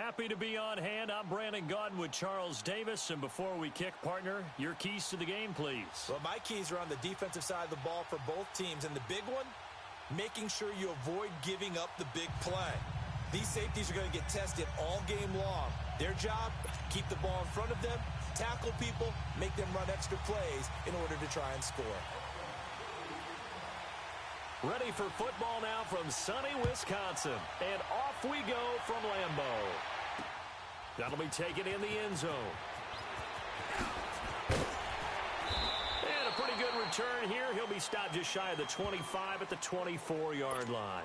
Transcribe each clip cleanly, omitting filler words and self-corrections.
Happy to be on hand. I'm Brandon Gaudin with Charles Davis. And before we kick, partner, your keys to the game, please. Well, my keys are on the defensive side of the ball for both teams. And the big one, making sure you avoid giving up the big play. These safeties are going to get tested all game long. Their job, keep the ball in front of them, tackle people, make them run extra plays in order to try and score. Ready for football now from sunny Wisconsin. And off we go from Lambeau. That'll be taken in the end zone. And a pretty good return here. He'll be stopped just shy of the 25 at the 24-yard line.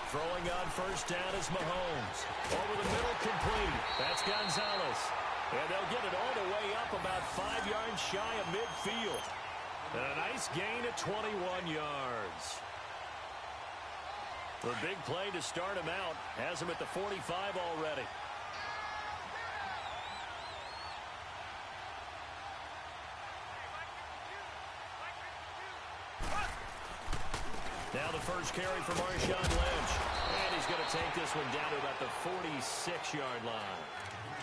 Throwing on first down is Mahomes. Over the middle, complete. That's Gonzalez. And they'll get it all the way up about 5 yards shy of midfield. And a nice gain at 21 yards. The big play to start him out has him at the 45 already. Now the first carry for Marshawn Lynch. And he's going to take this one down to about the 46-yard line.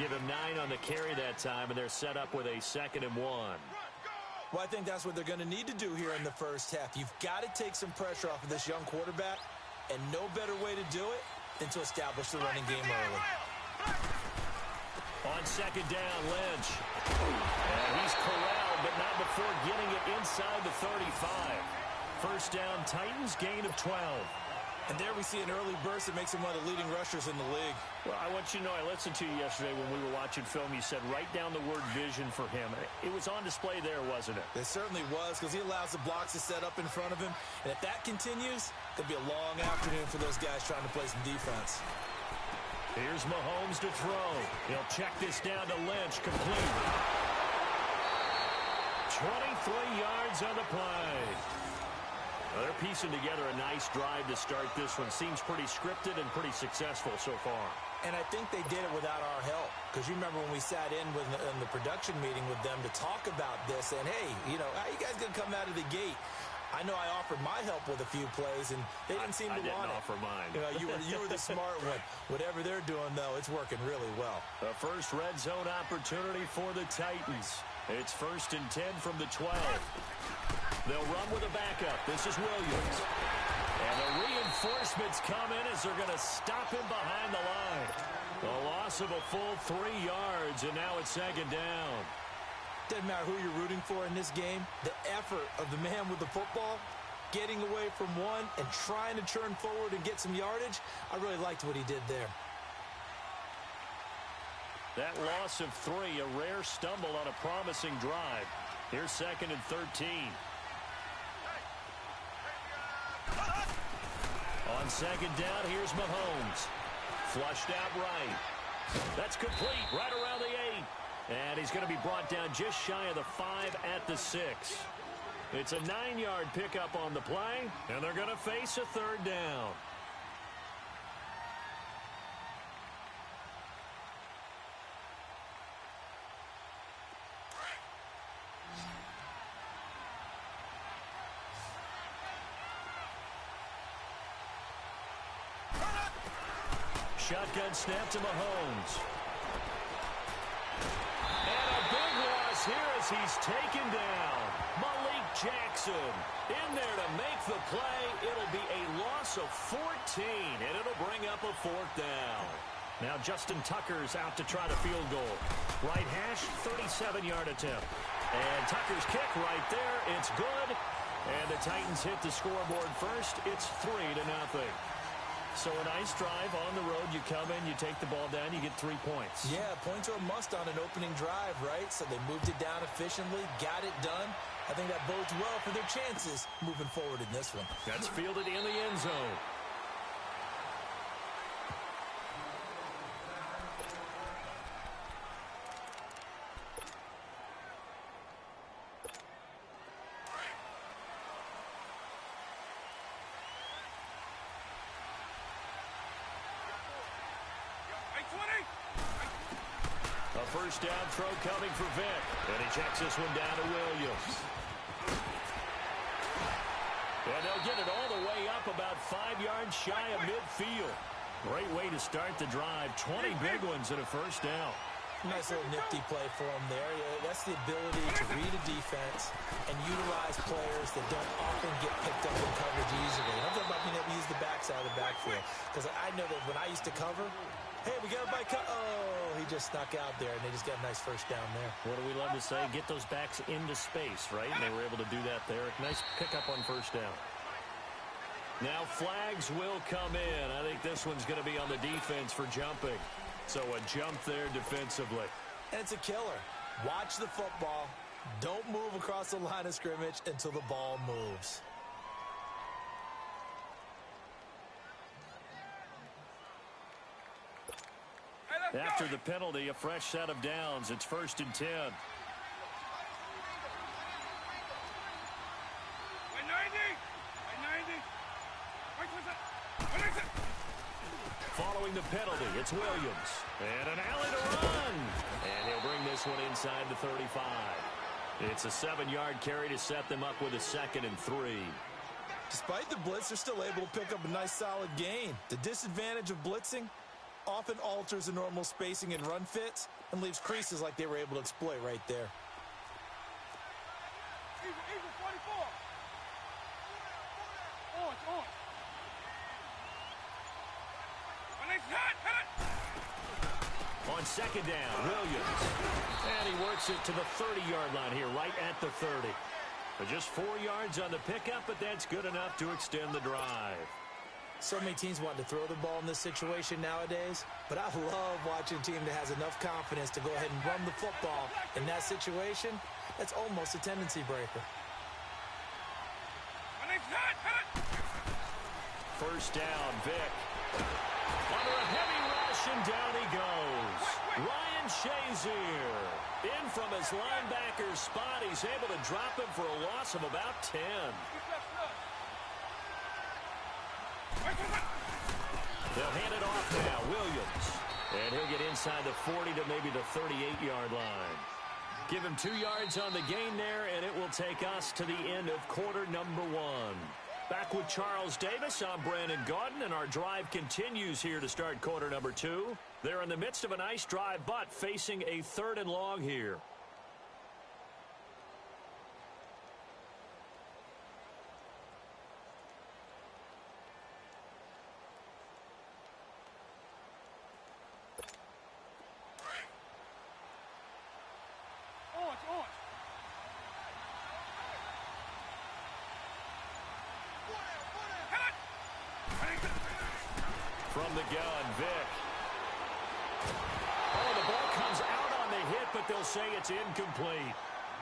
Give him 9 on the carry that time, and they're set up with a 2nd and 1. Well, I think that's what they're going to need to do here in the first half. You've got to take some pressure off of this young quarterback, and no better way to do it than to establish the running game early. On 2nd down, Lynch. And he's corralled, but not before getting it inside the 35. First down, Titans, gain of 12. And there we see an early burst that makes him one of the leading rushers in the league. Well, I want you to know, I listened to you yesterday when we were watching film. You said write down the word vision for him. It was on display there, wasn't it? It certainly was, because he allows the blocks to set up in front of him. And if that continues, it'll be a long afternoon for those guys trying to play some defense. Here's Mahomes to throw. He'll check this down to Lynch, complete. 23 yards on the play. Well, they're piecing together a nice drive to start this one. Seems pretty scripted and pretty successful so far. And I think they did it without our help. Because you remember when we sat in the production meeting with them to talk about this. And, hey, you know, how you guys going to come out of the gate? I know I offered my help with a few plays, and they didn't seem to want it. I didn't offer mine. You know, you were the smart one. Whatever they're doing, though, it's working really well. The first red zone opportunity for the Titans. It's 1st and 10 from the 12. They'll run with a backup. This is Williams. And the reinforcements come in as they're going to stop him behind the line. The loss of a full 3 yards, and now it's 2nd down. Doesn't matter who you're rooting for in this game. The effort of the man with the football, getting away from one and trying to turn forward and get some yardage, I really liked what he did there. That loss of 3, a rare stumble on a promising drive. Here's 2nd and 13. On 2nd down, here's Mahomes. Flushed out right. That's complete right around the 8. And he's going to be brought down just shy of the 5 at the 6. It's a 9-yard pickup on the play, and they're going to face a 3rd down. Shotgun snap to Mahomes. And a big loss here as he's taken down. Malik Jackson in there to make the play. It'll be a loss of 14, and it'll bring up a 4th down. Now Justin Tucker's out to try the field goal. Right hash, 37-yard attempt. And Tucker's kick right there. It's good. And the Titans hit the scoreboard first. It's 3-0. So a nice drive on the road. You come in, you take the ball down, you get 3 points. Yeah, points are a must on an opening drive, right? So they moved it down efficiently, got it done. I think that bodes well for their chances moving forward in this one. That's fielded in the end zone. A first down throw coming for Vick. And he checks this one down to Williams. And they'll get it all the way up about 5 yards shy of midfield. Great way to start the drive. 20 big ones and a first down. Nice little nifty play for him there. Yeah, that's the ability to read a defense and utilize players that don't often get picked up in coverage easily. I'm talking about being able to use the backside of the backfield. Because I know that when I used to cover, hey, we got a bike. Oh, he just snuck out there, and they just got a nice first down there. What do we love to say? Get those backs into space, right? And they were able to do that there. Nice pickup on first down. Now flags will come in. I think this one's going to be on the defense for jumping. So a jump there defensively. And it's a killer. Watch the football. Don't move across the line of scrimmage until the ball moves. After the penalty, a fresh set of downs. It's 1st and 10. Following the penalty, it's Williams. And an alley to run. And he'll bring this one inside the 35. It's a 7-yard carry to set them up with a 2nd and 3. Despite the blitz, they're still able to pick up a nice solid gain. The disadvantage of blitzing often alters the normal spacing and run fits and leaves creases like they were able to exploit right there. Eagle 44. On. On 2nd down, Williams. And he works it to the 30-yard line here, right at the 30. But just 4 yards on the pickup, but that's good enough to extend the drive. So many teams want to throw the ball in this situation nowadays, but I love watching a team that has enough confidence to go ahead and run the football in that situation. That's almost a tendency breaker. First down, Vick. Under a heavy rush, and down he goes. Ryan Shazier in from his linebacker spot. He's able to drop him for a loss of about 10. They'll hand it off now, Williams. And he'll get inside the 40 to maybe the 38-yard line. Give him 2 yards on the gain there, and it will take us to the end of quarter number 1. Back with Charles Davis, I'm Brandon Gaudin, and our drive continues here to start quarter number 2. They're in the midst of a nice drive, but facing a 3rd and long here. From the gun, Vick. Oh, the ball comes out on the hit, but they'll say it's incomplete.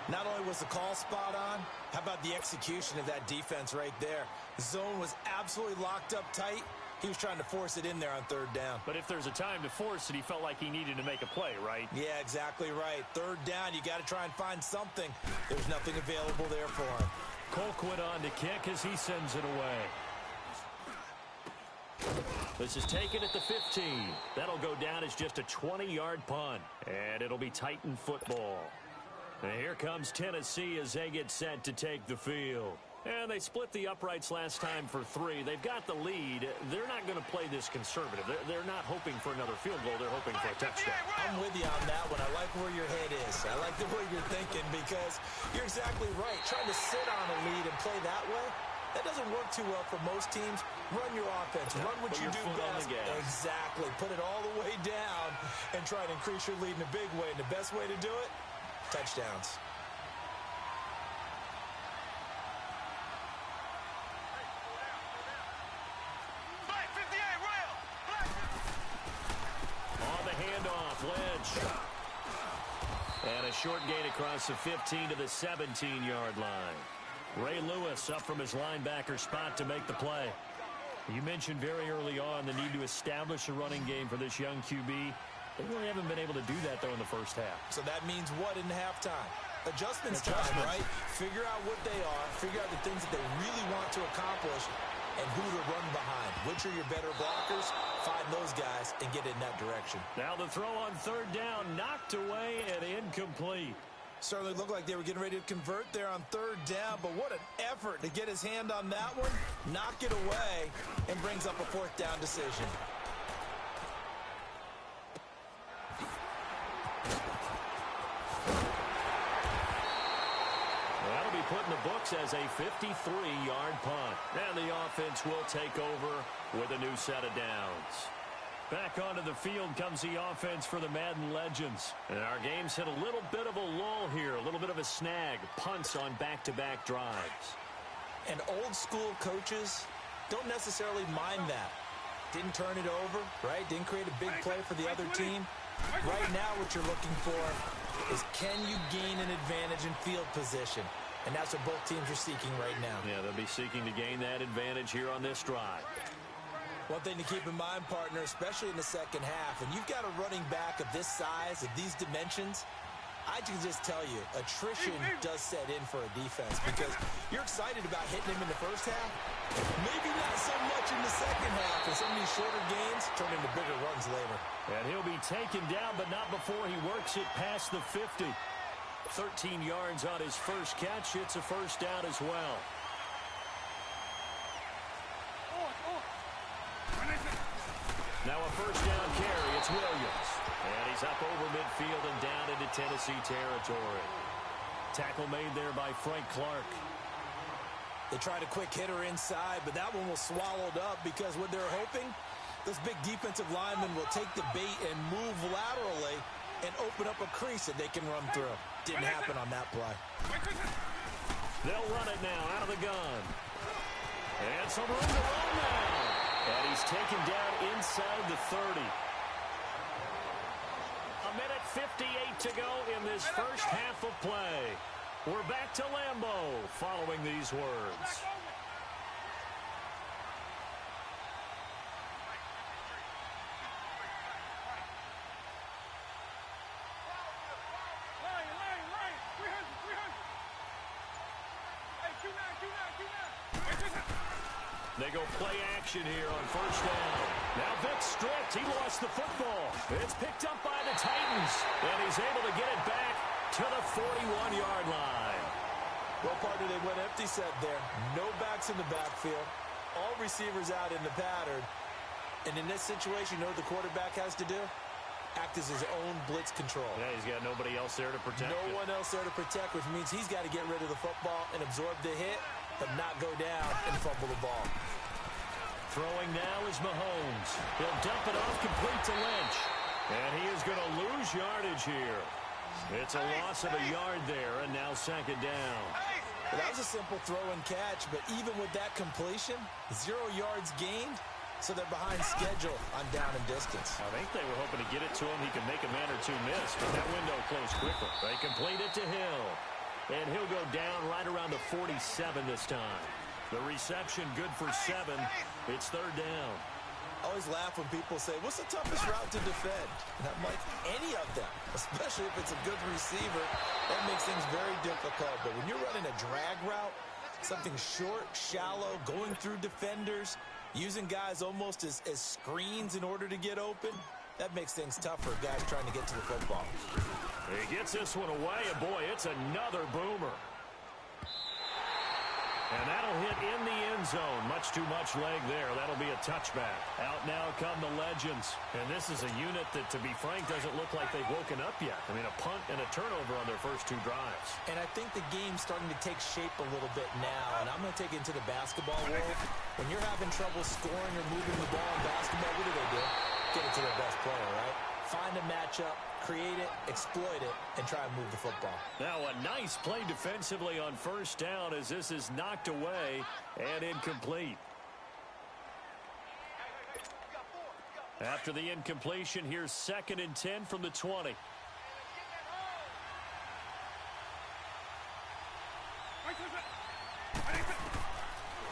Not only was the call spot on, how about the execution of that defense right there? The zone was absolutely locked up tight. He was trying to force it in there on 3rd down. But if there's a time to force it, he felt like he needed to make a play, right? Yeah, exactly right. 3rd down, you got to try and find something. There's nothing available there for him. Colquitt on to kick as he sends it away. This is taken at the 15. That'll go down as just a 20-yard punt. And it'll be Titan football. And here comes Tennessee as they get set to take the field. And they split the uprights last time for 3. They've got the lead. They're not going to play this conservative. They're not hoping for another field goal. They're hoping for a touchdown. I'm with you on that one. I like where your head is. I like the way you're thinking because you're exactly right. Trying to sit on a lead and play that way, that doesn't work too well for most teams. Run your offense. Run what you do best. Exactly. Put it all the way down and try to increase your lead in a big way. And the best way to do it, touchdowns. On the handoff, Lynch. And a short gain across the 15 to the 17-yard line. Ray Lewis up from his linebacker spot to make the play. You mentioned very early on the need to establish a running game for this young QB. They really haven't been able to do that, though, in the first half. So that means what in halftime? Adjustments time, right? Figure out what they are. Figure out the things that they really want to accomplish and who to run behind. Which are your better blockers? 5 those guys and get in that direction. Now the throw on third down, knocked away and incomplete. Certainly looked like they were getting ready to convert there on third down, but what an effort to get his hand on that one, knock it away, and brings up a fourth down decision. That'll be put in the books as a 53-yard punt. And the offense will take over with a new set of downs. Back onto the field comes the offense for the Madden Legends. And our game's hit a little bit of a lull here, a little bit of a snag. Punts on back-to-back drives. And old-school coaches don't necessarily mind that. Didn't turn it over, right? Didn't create a big play for the other team. Right now what you're looking for is can you gain an advantage in field position? And that's what both teams are seeking right now. Yeah, they'll be seeking to gain that advantage here on this drive. One thing to keep in mind, partner, especially in the second half, and you've got a running back of this size, of these dimensions, I can just tell you, attrition does set in for a defense because you're excited about hitting him in the first half. Maybe not so much in the second half, and some of these shorter gains turn into bigger runs later. And he'll be taken down, but not before he works it past the 50. 13 yards on his first catch. It's a first down as well. Now a first down carry. It's Williams. And he's up over midfield and down into Tennessee territory. Tackle made there by Frank Clark. They tried a quick hitter inside, but that one was swallowed up because what they're hoping, this big defensive lineman will take the bait and move laterally and open up a crease that they can run through. Didn't happen on that play. They'll run it now out of the gun. And some room to run now. And he's taken down inside the 30. A minute 58 to go in this first half of play. We're back to Lambeau following these words. They go play action here on first down. Now Vic stripped. He lost the football. It's picked up by the Titans. And he's able to get it back to the 41-yard line. Well, partner, they went empty set there. No backs in the backfield. All receivers out in the pattern. And in this situation, you know what the quarterback has to do? Act as his own blitz control. Yeah, he's got nobody else there to protect. No one else there to protect, which means he's got to get rid of the football and absorb the hit, but not go down and fumble the ball. Throwing now is Mahomes. He'll dump it off complete to Lynch. And he is going to lose yardage here. It's a loss of a yard there, and now second down. Well, that was a simple throw and catch, but even with that completion, 0 yards gained, so they're behind schedule on down and distance. I think they were hoping to get it to him. He could make a man or two miss, but that window closed quickly. They complete it to Hill. And he'll go down right around the 47 this time. The reception good for 7. It's third down. I always laugh when people say, what's the toughest route to defend? And I'm like, any of them, especially if it's a good receiver. That makes things very difficult. But when you're running a drag route, something short, shallow, going through defenders, using guys almost as screens in order to get open, that makes things tough for guys trying to get to the football. He gets this one away, and boy, it's another boomer. And that'll hit in the end zone. Much too much leg there. That'll be a touchback. Out now come the Legends. And this is a unit that, to be frank, doesn't look like they've woken up yet. I mean, a punt and a turnover on their first 2 drives. And I think the game's starting to take shape a little bit now. And I'm going to take it into the basketball world. When you're having trouble scoring or moving the ball in basketball, what do? Get it to their best player, right? Find a matchup, create it, exploit it, and try and move the football. Now a nice play defensively on first down as this is knocked away and incomplete. After the incompletion, here's 2nd and 10 from the 20.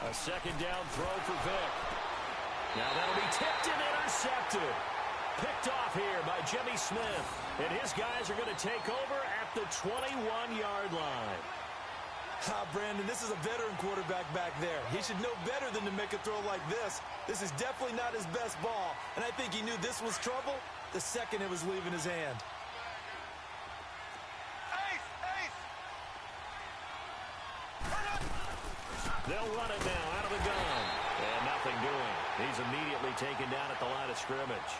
A second down throw for Vic. Now that'll be tipped and intercepted. Picked off here by Jimmy Smith. And his guys are going to take over at the 21-yard line. Brandon, this is a veteran quarterback back there. He should know better than to make a throw like this. This is definitely not his best ball, and I think he knew this was trouble the second it was leaving his hand. They'll run it now out of the gun. And nothing doing. He's immediately taken down at the line of scrimmage.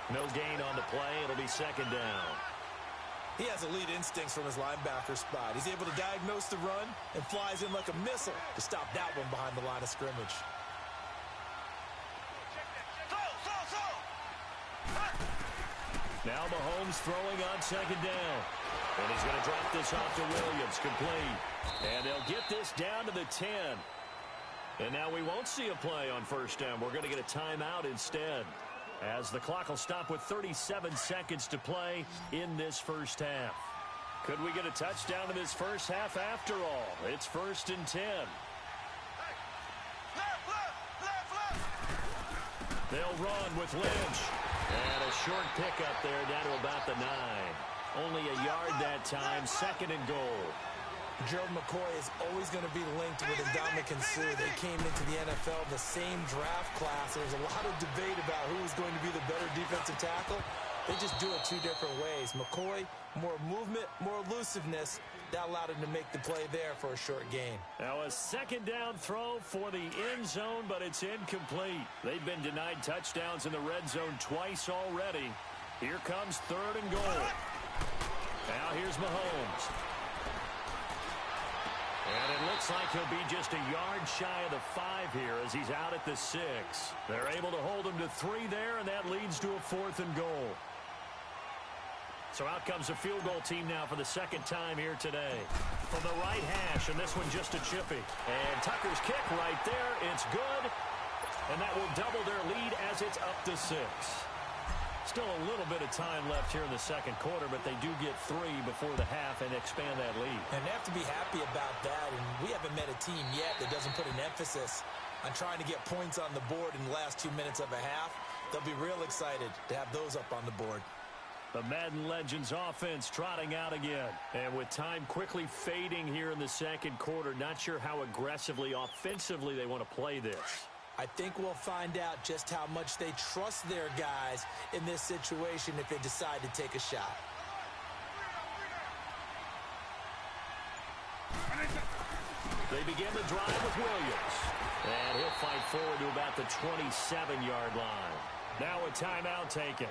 No gain on the play. It'll be second down. He has elite instincts from his linebacker spot. He's able to diagnose the run and flies in like a missile to stop that one behind the line of scrimmage. Now Mahomes throwing on second down. And he's going to drop this off to Williams, complete. And they'll get this down to the 10. And now we won't see a play on first down. We're going to get a timeout instead, as the clock will stop with 37 seconds to play in this first half. Could we get a touchdown in this first half after all? It's 1st and 10. They'll run with Lynch. And a short pickup there down to about the 9. Only a yard that time, 2nd and goal. Gerald McCoy is always going to be linked with Ndamukong Suh. They came into the NFL the same draft class. There's a lot of debate about who's going to be the better defensive tackle. They just do it two different ways. McCoy, more movement, more elusiveness. That allowed him to make the play there for a short gain. Now a second down throw for the end zone, but it's incomplete. They've been denied touchdowns in the red zone twice already. Here comes 3rd and goal. Now here's Mahomes. And it looks like he'll be just a yard shy of the 5 here as he's out at the 6. They're able to hold him to 3 there, and that leads to a 4th and goal. So out comes a field goal team now for the second time here today. From the right hash, and this one just a chippy. And Tucker's kick right there. It's good. And that will double their lead as it's up to 6. Still a little bit of time left here in the second quarter, but they do get 3 before the half and expand that lead. And they have to be happy about that. And we haven't met a team yet that doesn't put an emphasis on trying to get points on the board in the last 2 minutes of a half. They'll be real excited to have those up on the board. The Madden Legends offense trotting out again. And with time quickly fading here in the second quarter, not sure how aggressively, offensively they want to play this. I think we'll find out just how much they trust their guys in this situation if they decide to take a shot. They begin the drive with Williams. And he'll fight forward to about the 27-yard line. Now a timeout taken.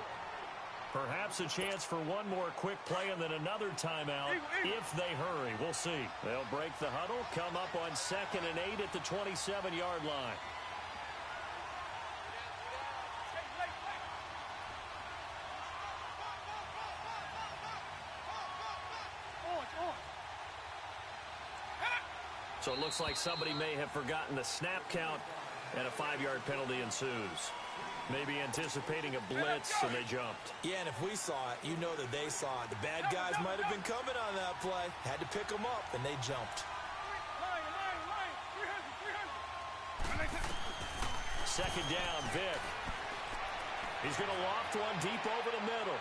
Perhaps a chance for one more quick play and then another timeout if they hurry. We'll see. They'll break the huddle, come up on 2nd and 8 at the 27-yard line. So it looks like somebody may have forgotten the snap count, and a 5-yard penalty ensues. Maybe anticipating a blitz, and they jumped. Yeah, and if we saw it, you know that they saw it. The bad guys might have been coming on that play. Had to pick them up, and they jumped. Second down, Vic. He's going to loft one deep over the middle.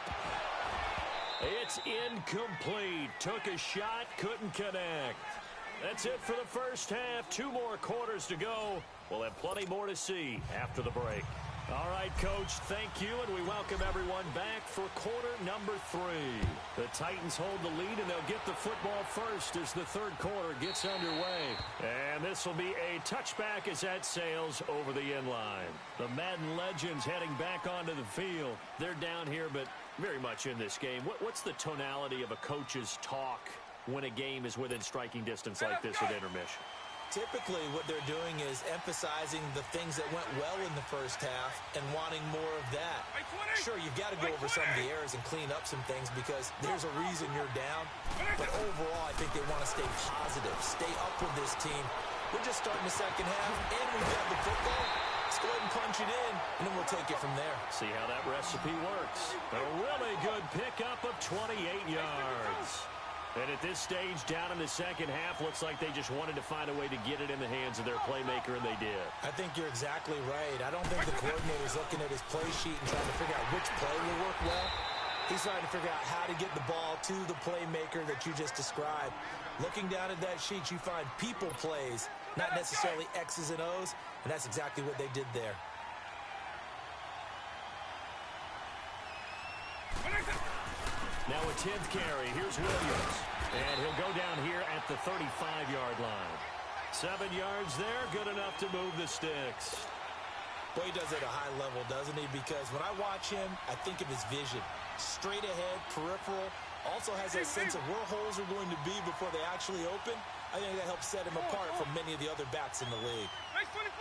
It's incomplete. Took a shot, couldn't connect. That's it for the first half. 2 more quarters to go. We'll have plenty more to see after the break. All right, Coach, thank you, and we welcome everyone back for quarter number 3. The Titans hold the lead, and they'll get the football first as the third quarter gets underway. And this will be a touchback as that sails over the end line. The Madden Legends heading back onto the field. They're down here, but very much in this game. What's the tonality of a coach's talk when a game is within striking distance like this at intermission? Typically, what they're doing is emphasizing the things that went well in the first half and wanting more of that. Sure, you've got to go over some of the errors and clean up some things because there's a reason you're down. But overall, I think they want to stay positive, stay up with this team. We're just starting the second half, and we've got the football. Let's go ahead and punch it in, and then we'll take it from there. See how that recipe works. A really good pickup of 28 yards. And at this stage, down in the second half, looks like they just wanted to find a way to get it in the hands of their playmaker, and they did. I think you're exactly right. I don't think the coordinator's looking at his play sheet and trying to figure out which play will work well. He's trying to figure out how to get the ball to the playmaker that you just described. Looking down at that sheet, you find people plays, not necessarily X's and O's, and that's exactly what they did there. Now a 10th carry. Here's Williams. And he'll go down here at the 35-yard line. 7 yards there, good enough to move the sticks. Boy, he does it at a high level, doesn't he? Because when I watch him, I think of his vision. Straight ahead, peripheral. Also has that sense of where holes are going to be before they actually open. I think that helps set him apart from many of the other backs in the league. Race 24.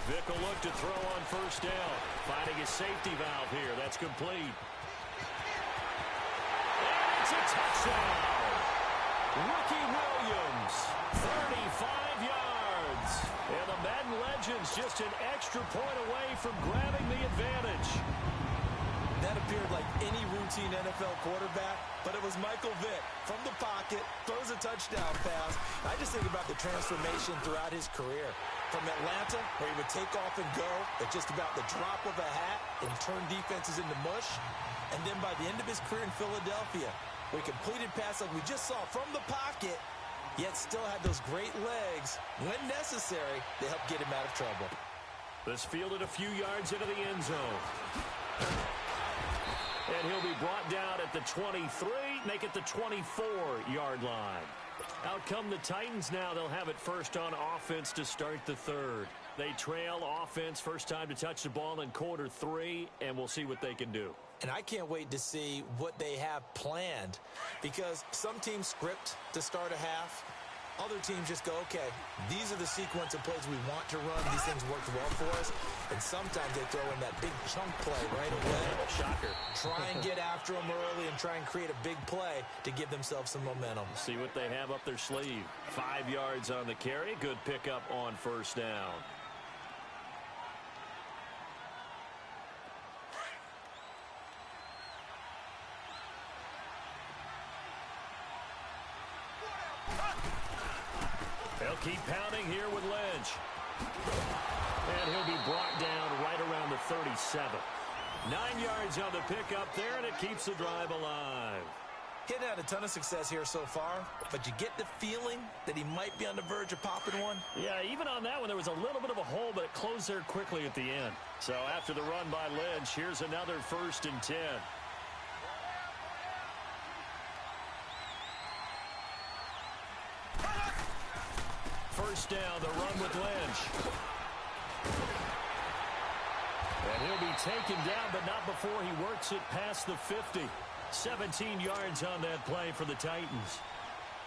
Vick will look to throw on first down. Finding his safety valve here. That's complete. And it's a touchdown. Ricky Williams, 35 yards. And the Madden Legends just an extra point away from grabbing the advantage. That appeared like any routine NFL quarterback, but it was Michael Vick from the pocket, throws a touchdown pass. I just think about the transformation throughout his career. From Atlanta, where he would take off and go at just about the drop of a hat and turn defenses into mush. And then by the end of his career in Philadelphia, where he completed passes like we just saw from the pocket, yet still had those great legs. When necessary, they help get him out of trouble. This fielded a few yards into the end zone. And he'll be brought down at the 23, make it the 24-yard line. Out come the Titans now. They'll have it first on offense to start the third. They trail offense, first time to touch the ball in quarter 3, and we'll see what they can do. And I can't wait to see what they have planned, because some teams script to start a half. Other teams just go, okay, these are the sequence of plays we want to run. These things worked well for us. And sometimes they throw in that big chunk play right away. Shocker. Try and get after them early and try and create a big play to give themselves some momentum. See what they have up their sleeve. 5 yards on the carry. Good pickup on first down. They'll keep pounding here with Lynch. And he'll be brought down right around the 37. 9 yards on the pickup there, and it keeps the drive alive. He hadn't had a ton of success here so far, but you get the feeling that he might be on the verge of popping one. Yeah, even on that one, there was a little bit of a hole, but it closed there quickly at the end. So after the run by Lynch, here's another 1st and 10. First down, the run with Lynch. And he'll be taken down, but not before he works it past the 50. 17 yards on that play for the Titans.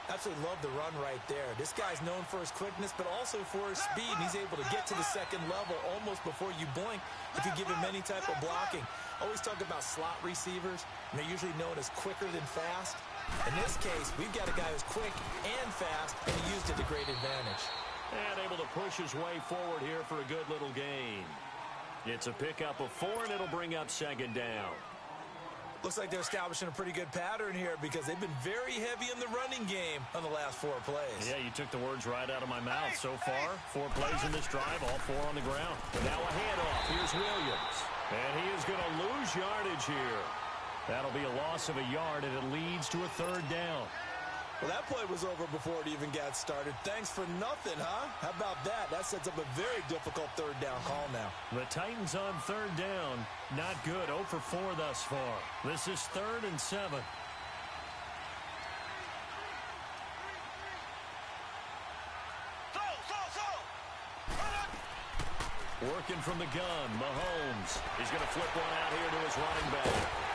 Absolutely love the run right there. This guy's known for his quickness, but also for his speed. He's able to get to the second level almost before you blink if you give him any type of blocking. Always talk about slot receivers, and they're usually known as quicker than fast. In this case, we've got a guy who's quick and fast, and he used it to great advantage. And able to push his way forward here for a good little gain. It's a pickup of 4, and it'll bring up 2nd down. Looks like they're establishing a pretty good pattern here because they've been very heavy in the running game on the last 4 plays. Yeah, you took the words right out of my mouth. So far, 4 plays in this drive, all 4 on the ground. But now a handoff. Here's Williams. And he is going to lose yardage here. That'll be a loss of a yard, and it leads to a 3rd down. Well, that play was over before it even got started. Thanks for nothing, huh? How about that? That sets up a very difficult 3rd down call now. The Titans on 3rd down. Not good. 0 for 4 thus far. This is 3rd and 7. Working from the gun, Mahomes. He's going to flip one out here to his running back.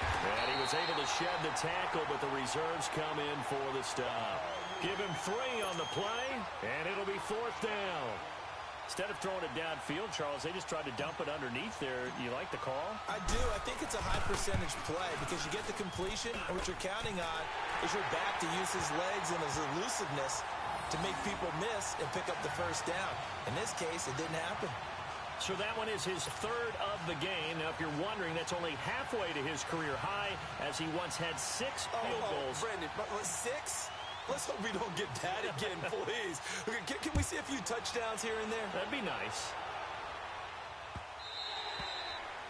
And he was able to shed the tackle, but the reserves come in for the stop. Give him 3 on the play, and it'll be 4th down. Instead of throwing it downfield, Charles, they just tried to dump it underneath there. You like the call? I do. I think it's a high percentage play because you get the completion, and what you're counting on is your back to use his legs and his elusiveness to make people miss and pick up the 1st down. In this case, it didn't happen. So that one is his 3rd of the game. Now, if you're wondering, that's only halfway to his career high, as he once had 6 field goals. Brandon, 6? Let's hope we don't get that again, please. Can we see a few touchdowns here and there? That'd be nice.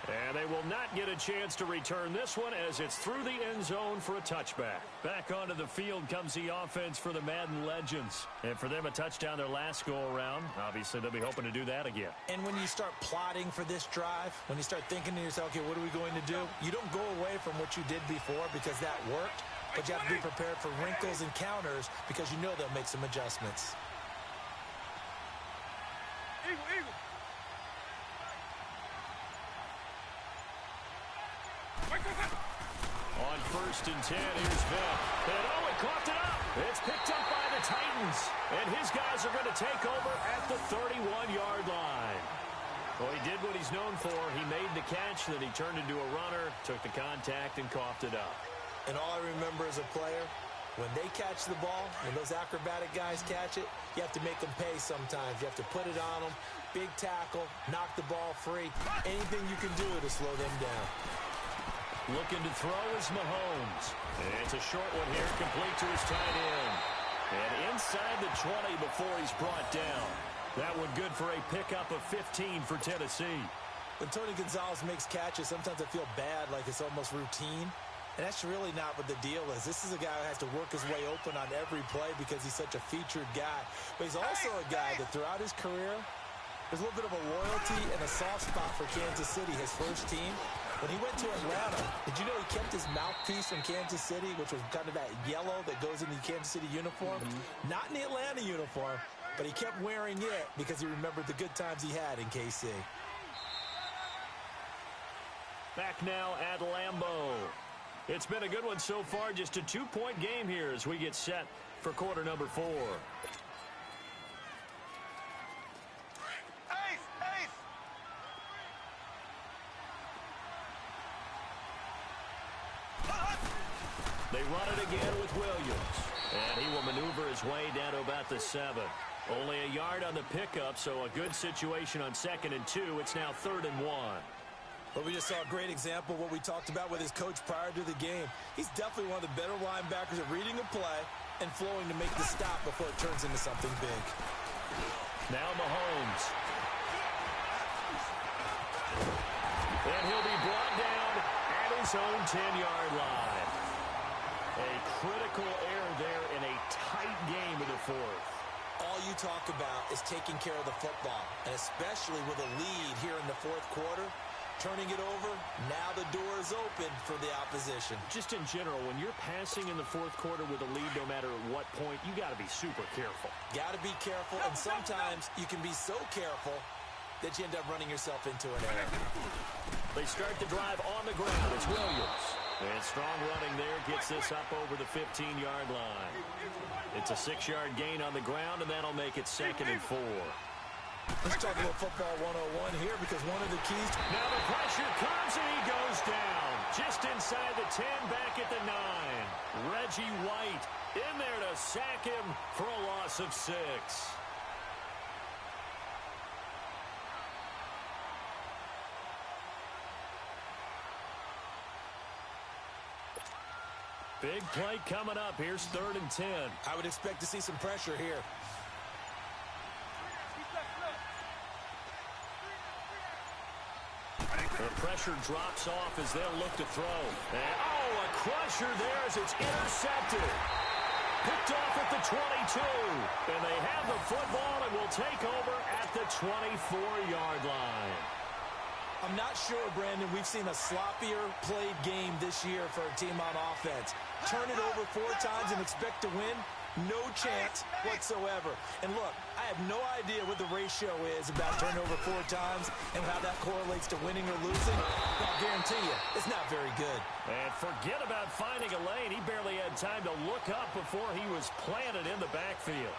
And they will not get a chance to return this one as it's through the end zone for a touchback. Back onto the field comes the offense for the Madden Legends. And for them, a touchdown their last go-around. Obviously, they'll be hoping to do that again. And when you start plotting for this drive, when you start thinking to yourself, okay, what are we going to do? You don't go away from what you did before because that worked. But you have to be prepared for wrinkles and counters because you know they'll make some adjustments. Eagle. On 1st and 10, here's Vick. And he coughed it up. It's picked up by the Titans. And his guys are going to take over at the 31-yard line. Well, he did what he's known for. He made the catch, then he turned into a runner, took the contact, and coughed it up. And all I remember as a player, when they catch the ball, when those acrobatic guys catch it, you have to make them pay sometimes. You have to put it on them, big tackle, knock the ball free, anything you can do to slow them down. Looking to throw is Mahomes. And it's a short one here, complete to his tight end. And inside the 20 before he's brought down. That one good for a pickup of 15 for Tennessee. When Tony Gonzalez makes catches, sometimes I feel bad, like it's almost routine. And that's really not what the deal is. This is a guy who has to work his way open on every play because he's such a featured guy. But he's also a guy that throughout his career, there's a little bit of a loyalty and a soft spot for Kansas City, his first team. When he went to Atlanta, did you know he kept his mouthpiece from Kansas City, which was kind of that yellow that goes in the Kansas City uniform? Not in the Atlanta uniform, but he kept wearing it because he remembered the good times he had in KC. Back now at Lambeau. It's been a good one so far, just a 2-point game here as we get set for quarter number 4. They run it again with Williams. And he will maneuver his way down to about the 7. Only a yard on the pickup, so a good situation on 2nd and 2. It's now 3rd and 1. But we just saw a great example of what we talked about with his coach prior to the game. He's definitely one of the better linebackers at reading a play and flowing to make the stop before it turns into something big. Now Mahomes. And he'll be brought down at his own 10-yard line. A critical error there in a tight game in the 4th. All you talk about is taking care of the football, and especially with a lead here in the 4th quarter. Turning it over, now the door is open for the opposition. Just in general, when you're passing in the 4th quarter with a lead, no matter at what point, you got to be super careful. Got to be careful, and sometimes you can be so careful that you end up running yourself into an error. They start the drive on the ground. It's Williams. And strong running there gets this up over the 15-yard line. It's a 6-yard gain on the ground, and that'll make it 2nd and 4. Let's talk about football 101 here because one of the keys. Now the pressure comes and he goes down. Just inside the 10, back at the 9. Reggie White in there to sack him for a loss of 6. Big play coming up. Here's 3rd and 10. I would expect to see some pressure here. The pressure drops off as they'll look to throw. And, a crusher there as it's intercepted. Picked off at the 22. And they have the football and will take over at the 24-yard line. I'm not sure, Brandon, we've seen a sloppier played game this year for a team on offense. Turn it over 4 times and expect to win? No chance whatsoever. And look, I have no idea what the ratio is about turnover 4 times and how that correlates to winning or losing. But I'll guarantee you, it's not very good. And forget about finding a lane. He barely had time to look up before he was planted in the backfield.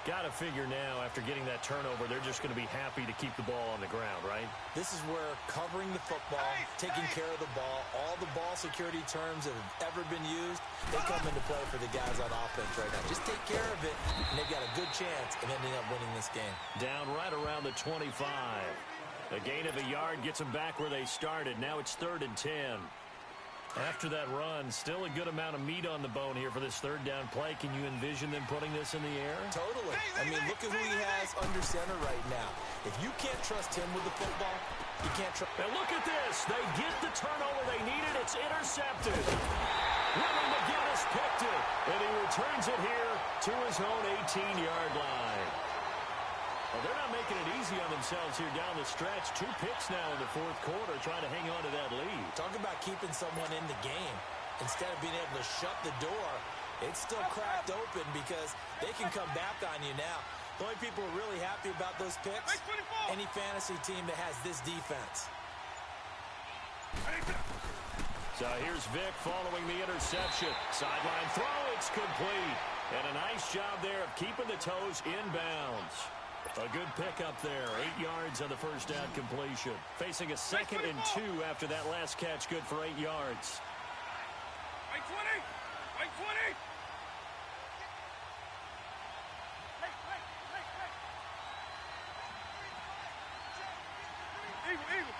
Got to figure now, after getting that turnover, they're just going to be happy to keep the ball on the ground, right? This is where covering the football, taking care of the ball, all the ball security terms that have ever been used, they come into play for the guys on offense right now. Just take care of it, and they've got a good chance of ending up winning this game. Down right around the 25. A gain of a yard gets them back where they started. Now it's 3rd and 10. After that run, still a good amount of meat on the bone here for this third down play. Can you envision them putting this in the air? Totally. I mean, look at who he has under center right now. If you can't trust him with the football, you can't trust... And look at this. They get the turnover they needed. It's intercepted. Willie McGinnis picked it, and he returns it here to his own 18-yard line. Well, they're not making it easy on themselves here down the stretch. 2 picks now in the fourth quarter, trying to hang on to that lead. Talk about keeping someone in the game. Instead of being able to shut the door, it's still cracked open because they can come back on you now. The only people who are really happy about those picks, any fantasy team that has this defense. So here's Vic following the interception. Sideline throw, it's complete. And a nice job there of keeping the toes in bounds. A good pick up there. 8 yards on the first down completion. Facing a 2nd and 2 after that last catch. Good for 8 yards. Right 20! Right 20! Eagle, eagle!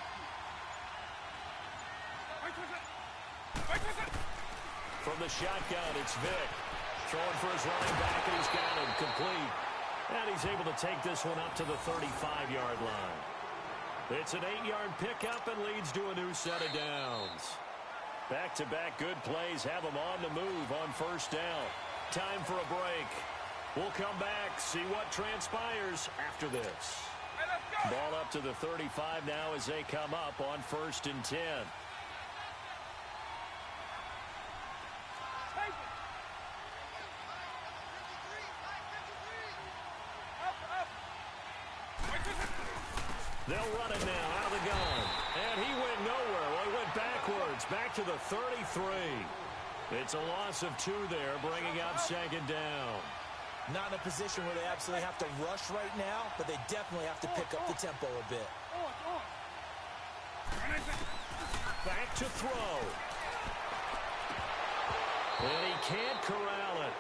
From the shotgun, it's Vic. Throwing for his running back, and he's got him complete. And he's able to take this one up to the 35-yard line. It's an 8-yard pickup and leads to a new set of downs. Back-to-back good plays have them on the move on first down. Time for a break. We'll come back, see what transpires after this. Ball up to the 35 now as they come up on 1st and 10. They'll run it now out of the gun. And he went nowhere. Well, he went backwards, back to the 33. It's a loss of 2 there, bringing up 2nd down. Not in a position where they absolutely have to rush right now, but they definitely have to pick up the tempo a bit. Back to throw. And he can't corral it.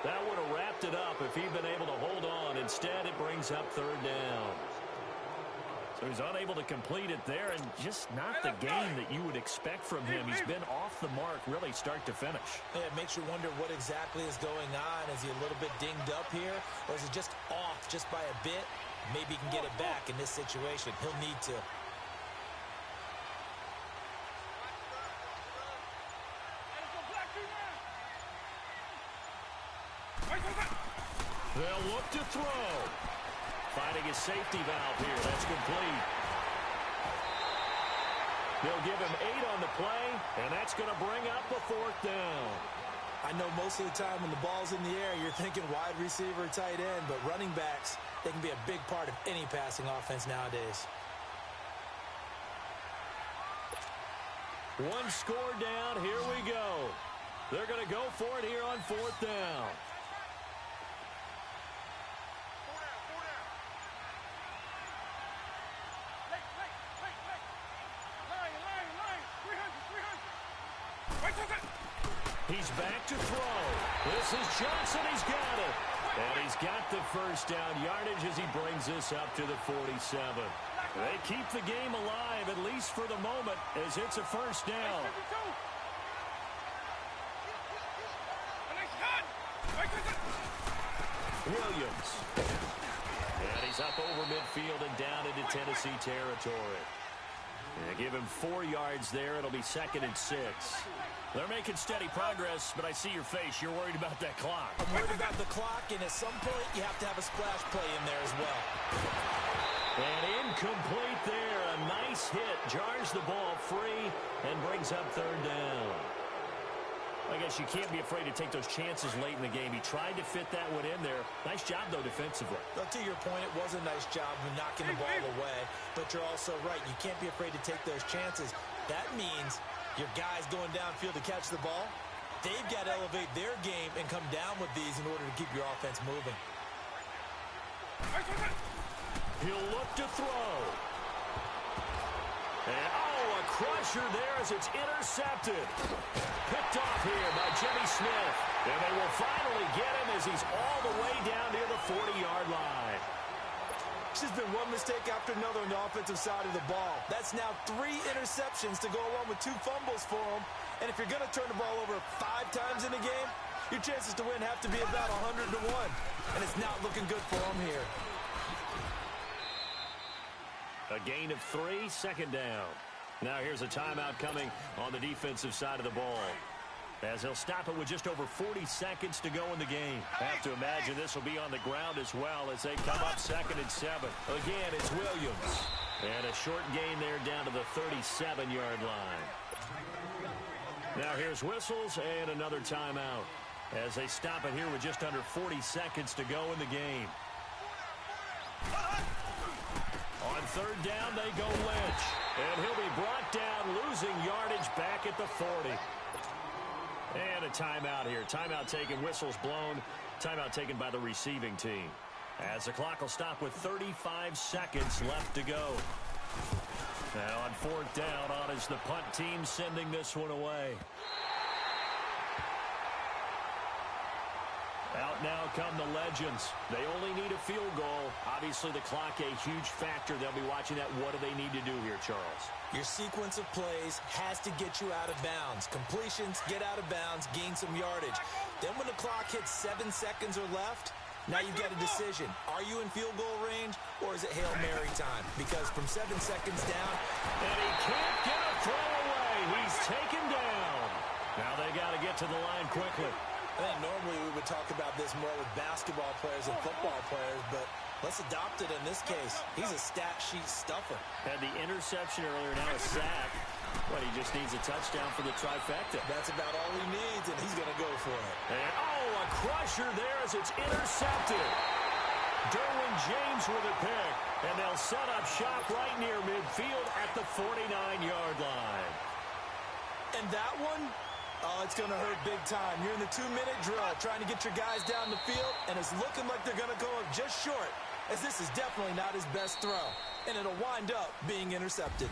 That would have wrapped it up if he'd been able to hold on. Instead, it brings up 3rd down. So he's unable to complete it there, and just not the game that you would expect from him. He's been off the mark really start to finish. Yeah, it makes you wonder what exactly is going on. Is he a little bit dinged up here, or is it just off just by a bit? Maybe he can get it back in this situation. He'll need to. They'll look to throw. Finding a safety valve here. That's complete. They'll give him 8 on the play, and that's going to bring up a 4th down. I know most of the time when the ball's in the air, you're thinking wide receiver, tight end, but running backs, they can be a big part of any passing offense nowadays. 1 score down. Here we go. They're going to go for it here on 4th down. He's back to throw. This is Johnson. He's got it. And he's got the first down yardage as he brings this up to the 47. They keep the game alive, at least for the moment, as it's a first down. Williams. And he's up over midfield and down into Tennessee territory. They give him 4 yards there. It'll be 2nd and 6. They're making steady progress, but I see your face. You're worried about that clock. I'm worried about the clock, and at some point, you have to have a splash play in there as well. And incomplete there. A nice hit. Jars the ball free and brings up 3rd down. I guess you can't be afraid to take those chances late in the game. He tried to fit that one in there. Nice job, though, defensively. Well, to your point, it was a nice job of knocking the ball away. But you're also right. You can't be afraid to take those chances. That means your guys going downfield to catch the ball, they've got to elevate their game and come down with these in order to keep your offense moving. He'll look to throw. And, a crusher there as it's intercepted. Picked off here by Jimmy Smith. And they will finally get him as he's all the way down near the 40-yard line. It's just been one mistake after another on the offensive side of the ball. That's now 3 interceptions to go along with 2 fumbles for him. And if you're going to turn the ball over 5 times in a game, your chances to win have to be about 100 to 1. And it's not looking good for them here. A gain of 3, second down. Now here's a timeout coming on the defensive side of the ball, as he'll stop it with just over 40 seconds to go in the game. Have to imagine this will be on the ground as well as they come up 2nd and 7. Again, it's Williams. And a short gain there down to the 37-yard line. Now here's whistles and another timeout as they stop it here with just under 40 seconds to go in the game. On 3rd down, they go Lynch. And he'll be brought down, losing yardage back at the 40. And a timeout here. Timeout taken, whistles blown. Timeout taken by the receiving team. As the clock will stop with 35 seconds left to go. Now on 4th down, on is the punt team sending this one away. Out now come the legends. They only need a field goal. Obviously, the clock a huge factor. They'll be watching that. What do they need to do here, Charles? Your sequence of plays has to get you out of bounds. Completions, get out of bounds, gain some yardage. Then when the clock hits 7 seconds or left, now you get a decision. Are you in field goal range, or is it Hail Mary time? Because from 7 seconds down, and he can't get a throw away. He's taken down. Now they got to get to the line quickly. I think normally we would talk about this more with basketball players and football players, but let's adopt it in this case. He's a stat sheet stuffer. Had the interception earlier, now a sack. But he just needs a touchdown for the trifecta. That's about all he needs, and he's going to go for it. And, a crusher there as it's intercepted. Derwin James with a pick, and they'll set up shop right near midfield at the 49-yard line. And that one, it's going to hurt big time. You're in the 2-minute drill trying to get your guys down the field, and it's looking like they're going to go up just short, as this is definitely not his best throw, and it'll wind up being intercepted.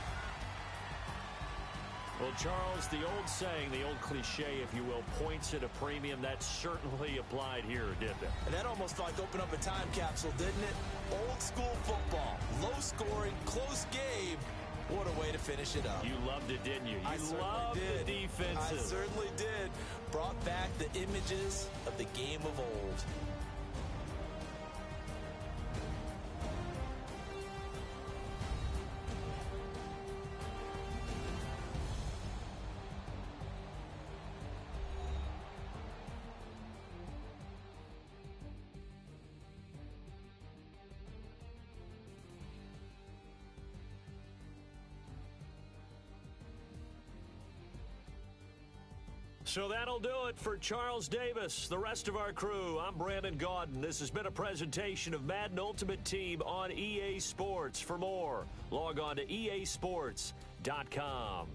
Well, Charles, the old saying, the old cliche, if you will, points at a premium, that certainly applied here, didn't it? And that almost like opened up a time capsule, didn't it? Old school football, low scoring, close game. What a way to finish it up. You loved it, didn't you? I loved the defensive. I certainly did. Brought back the images of the game of old. So that'll do it for Charles Davis, the rest of our crew. I'm Brandon Gaudin. This has been a presentation of Madden Ultimate Team on EA Sports. For more, log on to easports.com.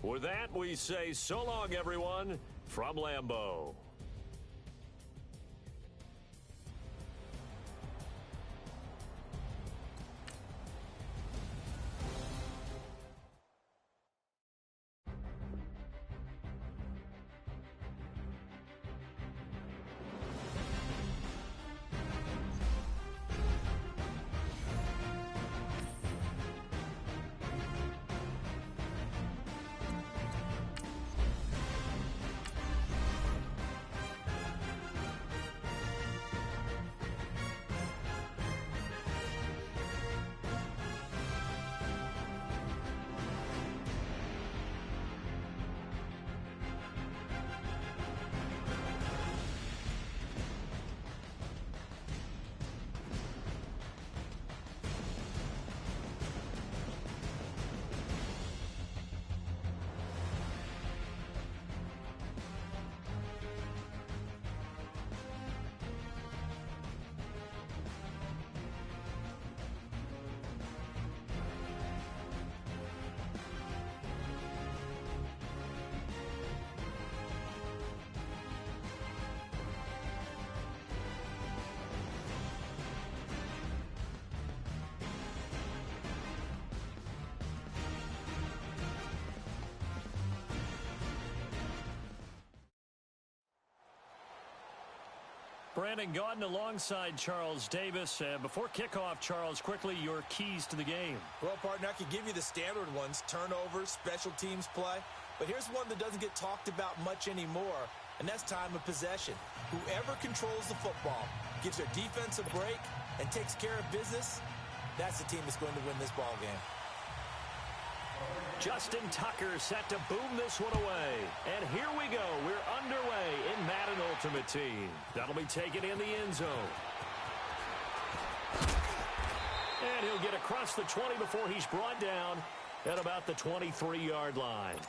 With that, we say so long, everyone, from Lambeau. Brandon Gaudin alongside Charles Davis. Before kickoff, Charles, quickly, your keys to the game. Well, partner, I could give you the standard ones: turnovers, special teams play. But here's one that doesn't get talked about much anymore, and that's time of possession. Whoever controls the football, gives their defense a break, and takes care of business, that's the team that's going to win this ball game. Justin Tucker set to boom this one away. And here we go. We're underway in Madden Ultimate Team. That'll be taken in the end zone. And he'll get across the 20 before he's brought down at about the 23-yard line.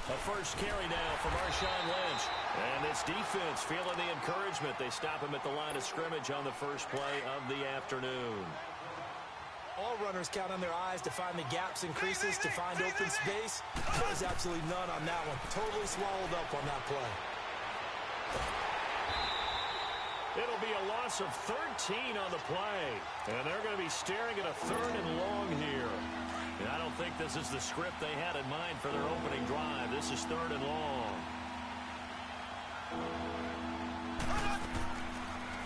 A first carry now from Marshawn Lynch. And this defense feeling the encouragement. They stop him at the line of scrimmage on the first play of the afternoon. All runners count on their eyes to find the gaps and creases, to find open space. There's absolutely none on that one. Totally swallowed up on that play. It'll be a loss of 13 on the play. And they're going to be staring at a 3rd and long here. And I don't think this is the script they had in mind for their opening drive. This is 3rd and long.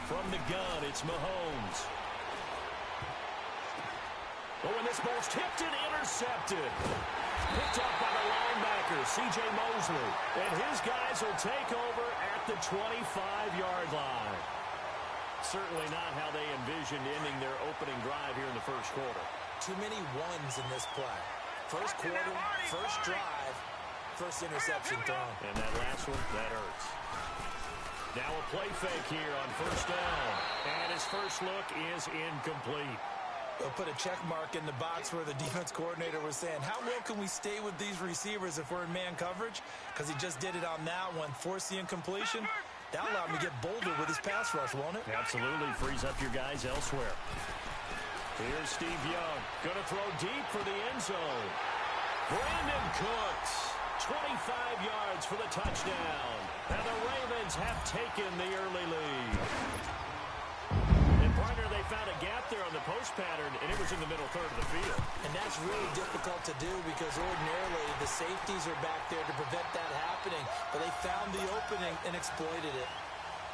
From the gun, it's Mahomes. Oh, and this ball's tipped and intercepted. Picked up by the linebacker, C.J. Mosley. And his guys will take over at the 25-yard line. Certainly not how they envisioned ending their opening drive here in the first quarter. Too many ones in this play. First quarter, first drive, first interception thrown. And that last one, that hurts. Now a play fake here on first down. And his first look is incomplete. They'll put a check mark in the box where the defense coordinator was saying, how well can we stay with these receivers if we're in man coverage? Because he just did it on that one, force the incompletion. That'll allow him to get bolder with his pass rush, won't it? Absolutely. Frees up your guys elsewhere. Here's Steve Young. Going to throw deep for the end zone. Brandon Cooks, 25 yards for the touchdown. And the Ravens have taken the early lead. And, partner, they found a gap there on the post pattern, and it was in the middle third of the field. And that's really difficult to do because ordinarily the safeties are back there to prevent that happening. But they found the opening and exploited it.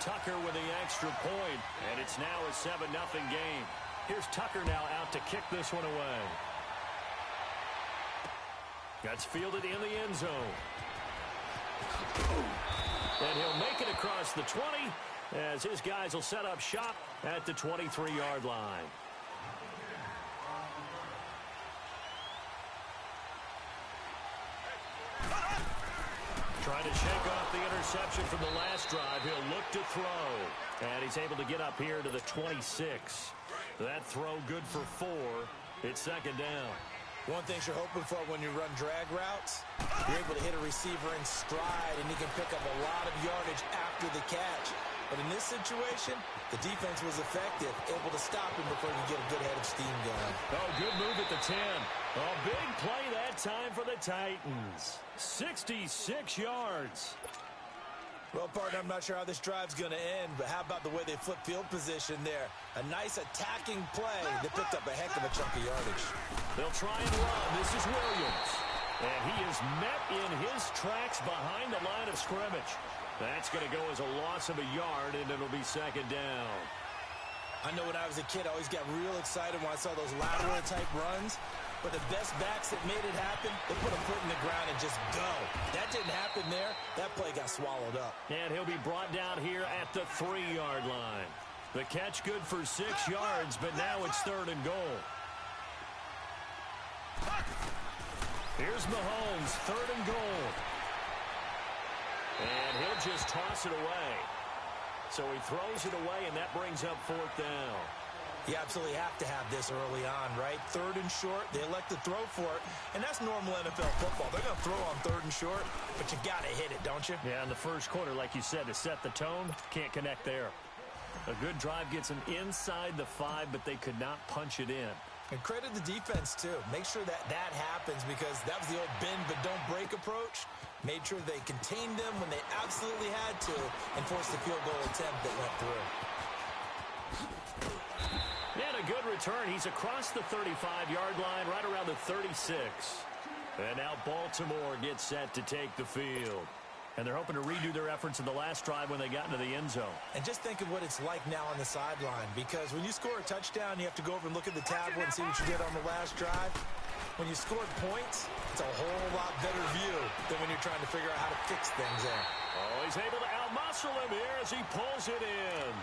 Tucker with the extra point, and it's now a 7-0 game. Here's Tucker now out to kick this one away. That's fielded in the end zone. And he'll make it across the 20 as his guys will set up shop at the 23-yard line. Trying to shake off the interception from the last drive. He'll look to throw. And he's able to get up here to the 26. That throw good for 4. It's second down. One thing you're hoping for when you run drag routes, you're able to hit a receiver in stride, and he can pick up a lot of yardage after the catch. But in this situation, the defense was effective, able to stop him before he could get a good head of steam going. Oh, good move at the 10. A big play that time for the Titans. 66 yards. Well, partner, I'm not sure how this drive's going to end, but how about the way they flip field position there? A nice attacking play that picked up a heck of a chunk of yardage. They'll try and run. This is Williams. And he is met in his tracks behind the line of scrimmage. That's going to go as a loss of a yard, and it'll be second down. I know when I was a kid, I always got real excited when I saw those lateral-type runs. But the best backs that made it happen, they put a foot in the ground and just go. That didn't happen there. That play got swallowed up. And he'll be brought down here at the 3-yard line. The catch good for 6 yards, but now it's 3rd and goal. Here's Mahomes, 3rd and goal. And he'll just toss it away. So he throws it away, and that brings up 4th down. You absolutely have to have this early on, right? 3rd and short, they elect to throw for it, and that's normal NFL football. They're going to throw on 3rd and short, but you got to hit it, don't you? Yeah, in the first quarter, like you said, to set the tone, can't connect there. A good drive gets them inside the 5, but they could not punch it in. And credit the defense, too. Make sure that happens because that was the old bend but don't break approach. Made sure they contained them when they absolutely had to and forced the field goal attempt that went through. And a good return. He's across the 35-yard line, right around the 36. And now Baltimore gets set to take the field. And they're hoping to redo their efforts in the last drive when they got into the end zone. And just think of what it's like now on the sideline, because when you score a touchdown, you have to go over and look at the tablet and see what you did on the last drive. When you scored points, it's a whole lot better view than when you're trying to figure out how to fix things there. Oh, he's able to outmuscle him here as he pulls it in.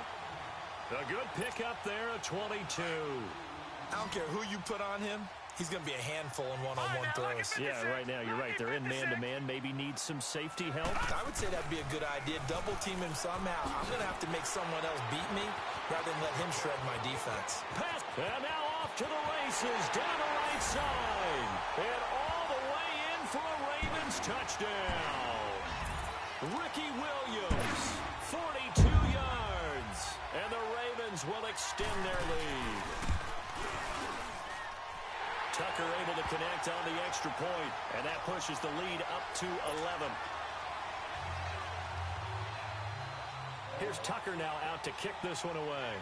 A good pickup there, a 22. I don't care who you put on him. He's going to be a handful in one-on-one throws. Yeah, right now, you're right. They're in man-to-man. Maybe need some safety help. I would say that'd be a good idea. Double team him somehow. I'm going to have to make someone else beat me rather than let him shred my defense. Pass. And now off to the races down the right side. And all the way in for a Ravens touchdown. Ricky Williams, 42 yards. And the Ravens will extend their lead. Tucker able to connect on the extra point, and that pushes the lead up to 11. Here's Tucker now out to kick this one away.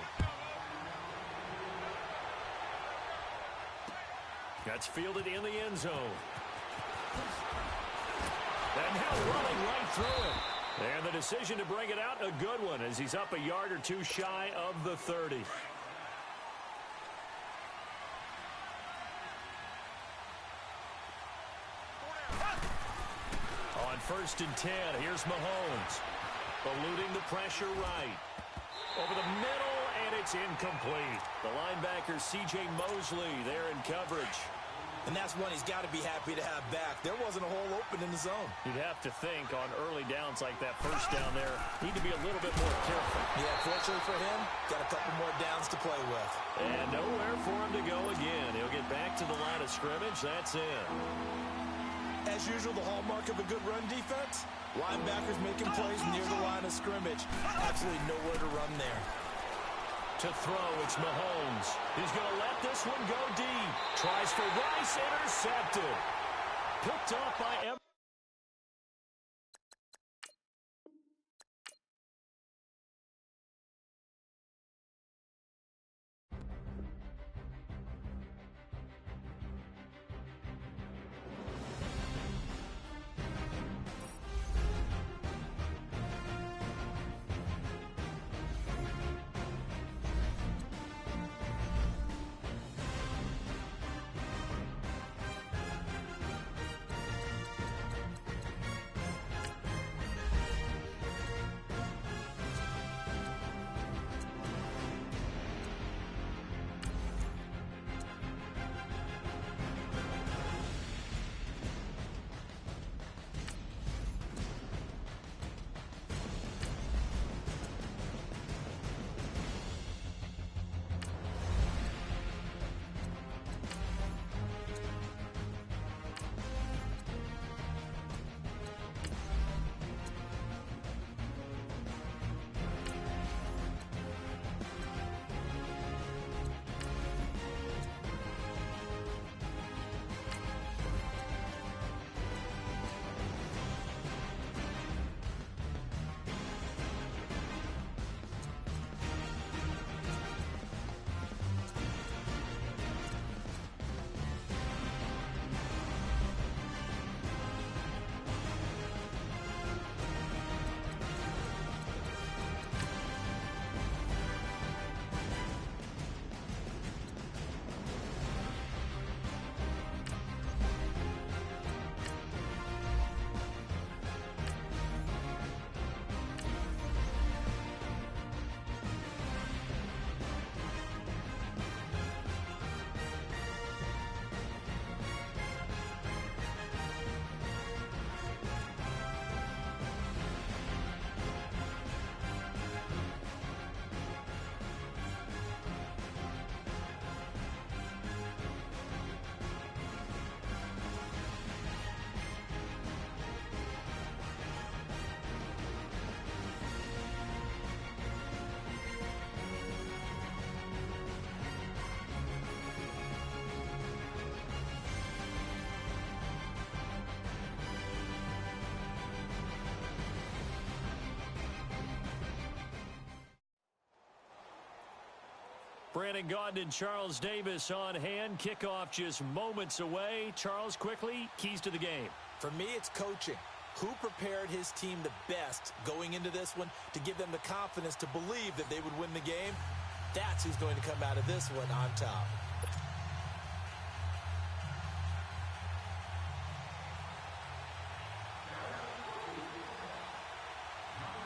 That's fielded in the end zone. And now running right through it. And the decision to bring it out, a good one, as he's up a yard or two shy of the 30. First and 10. Here's Mahomes. Eluding the pressure right. Over the middle, and it's incomplete. The linebacker, C.J. Mosley, there in coverage. And that's one he's got to be happy to have back. There wasn't a hole open in the zone. You'd have to think on early downs like that first down there, need to be a little bit more careful. Yeah, fortunately for him, got a couple more downs to play with. And nowhere for him to go again. He'll get back to the line of scrimmage. That's it. As usual, the hallmark of a good run defense, linebackers making plays near the line of scrimmage. Absolutely nowhere to run there. To throw, it's Mahomes. He's going to let this one go deep. Tries for Rice, intercepted. Picked off by Everett. Brandon Gaudin and Charles Davis on hand. Kickoff just moments away. Charles, quickly, keys to the game. For me, it's coaching. who prepared his team the best going into this one to give them the confidence to believe that they would win the game. That's who's going to come out of this one on top.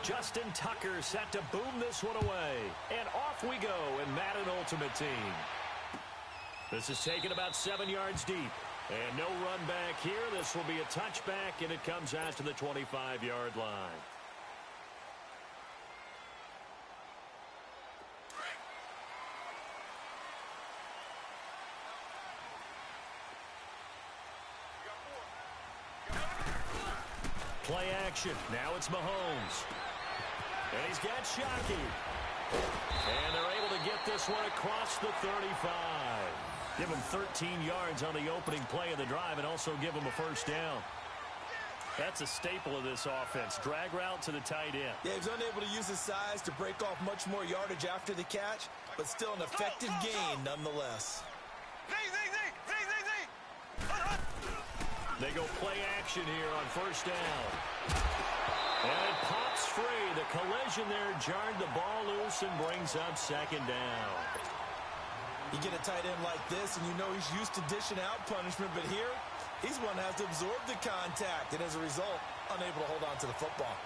Justin Tucker set to boom this one away. And off we go in Madden Ultimate Team. This is taken about 7 yards deep. And no run back here. This will be a touchback, and it comes out to the 25-yard line. Play action. Now it's Mahomes. And he's got Shockey. And they're able to get this one across the 35. Give him 13 yards on the opening play of the drive and also give him a first down. That's a staple of this offense. Drag route to the tight end. Yeah, he's unable to use his size to break off much more yardage after the catch, but still an effective gain nonetheless. They go play action here on first down. And it pops free. The collision there jarred the ball loose and brings up second down. You get a tight end like this, and you know he's used to dishing out punishment, but here, he's one that has to absorb the contact, and as a result, unable to hold on to the football.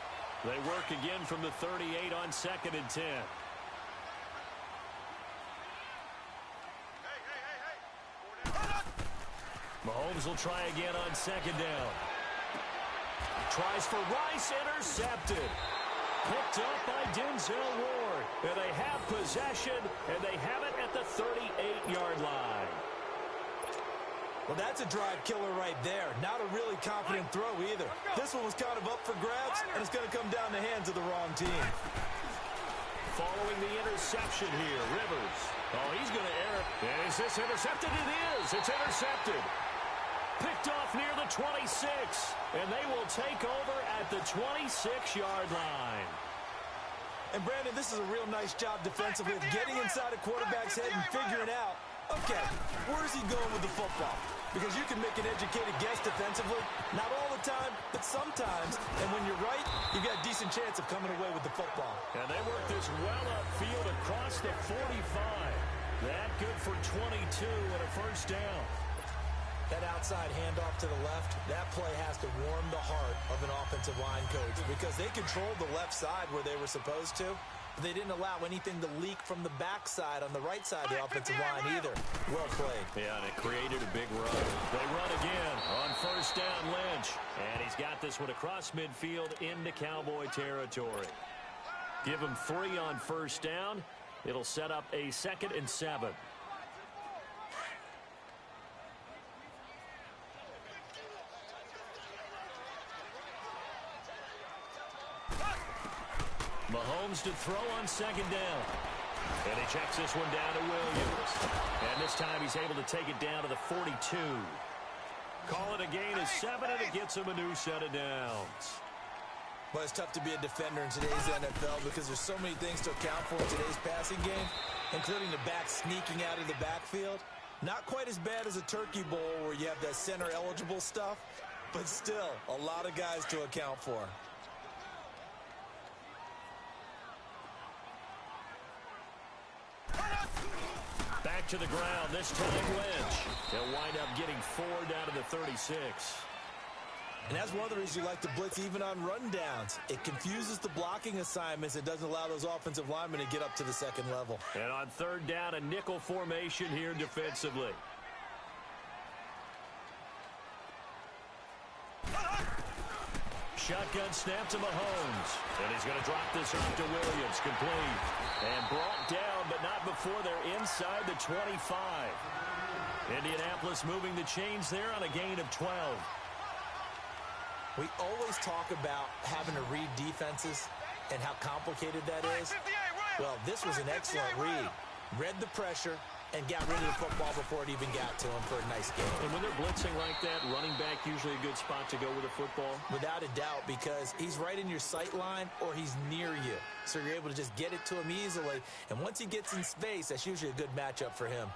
They work again from the 38 on 2nd and 10. Mahomes will try again on second down. Tries for Rice, intercepted. Picked up by Denzel Ward. And they have possession, and they have it at the 38-yard line. Well, that's a drive killer right there. Not a really confident throw either. This one was kind of up for grabs, and it's going to come down the hands of the wrong team. Following the interception here, Rivers. Oh, he's going to air it. And is this intercepted? It is. It's intercepted. Picked off near the 26. And they will take over at the 26-yard line. And, Brandon, this is a real nice job defensively of getting inside a quarterback's head and figuring out, okay, where's he going with the football? Because you can make an educated guess defensively. Not all the time, but sometimes. And when you're right, you've got a decent chance of coming away with the football. And they work this well upfield across the 45. That good for 22 and a first down. That outside handoff to the left, that play has to warm the heart of an offensive line coach because they controlled the left side where they were supposed to. But they didn't allow anything to leak from the backside on the right side of the offensive line either. Well played. Yeah, and it created a big run. They run again on first down, Lynch. And he's got this one across midfield into Cowboy territory. Give him 3 on first down. It'll set up a 2nd and 7. Mahomes to throw on second down. And he checks this one down to Williams. And this time he's able to take it down to the 42. Call it a gain of 7, and it gets him a new set of downs. Well, it's tough to be a defender in today's NFL because there's so many things to account for in today's passing game, including the back sneaking out of the backfield. Not quite as bad as a turkey bowl where you have that center-eligible stuff, but still a lot of guys to account for. Back to the ground, this time Lynch. He'll wind up getting 4 down to the 36. And that's one of the reasons you like to blitz even on rundowns. It confuses the blocking assignments. It doesn't allow those offensive linemen to get up to the second level. And on third down, a nickel formation here defensively. Shotgun snap to Mahomes. And he's going to drop this off to Williams. Complete. And brought down, but not before they're inside the 25. Indianapolis moving the chains there on a gain of 12. We always talk about having to read defenses and how complicated that is. Well, this was an excellent read. Read the pressure and got rid of the football before it even got to him for a nice game. And when they're blitzing like that, running back usually a good spot to go with the football? Without a doubt, because he's right in your sight line or he's near you. So you're able to just get it to him easily. And once he gets in space, that's usually a good matchup for him.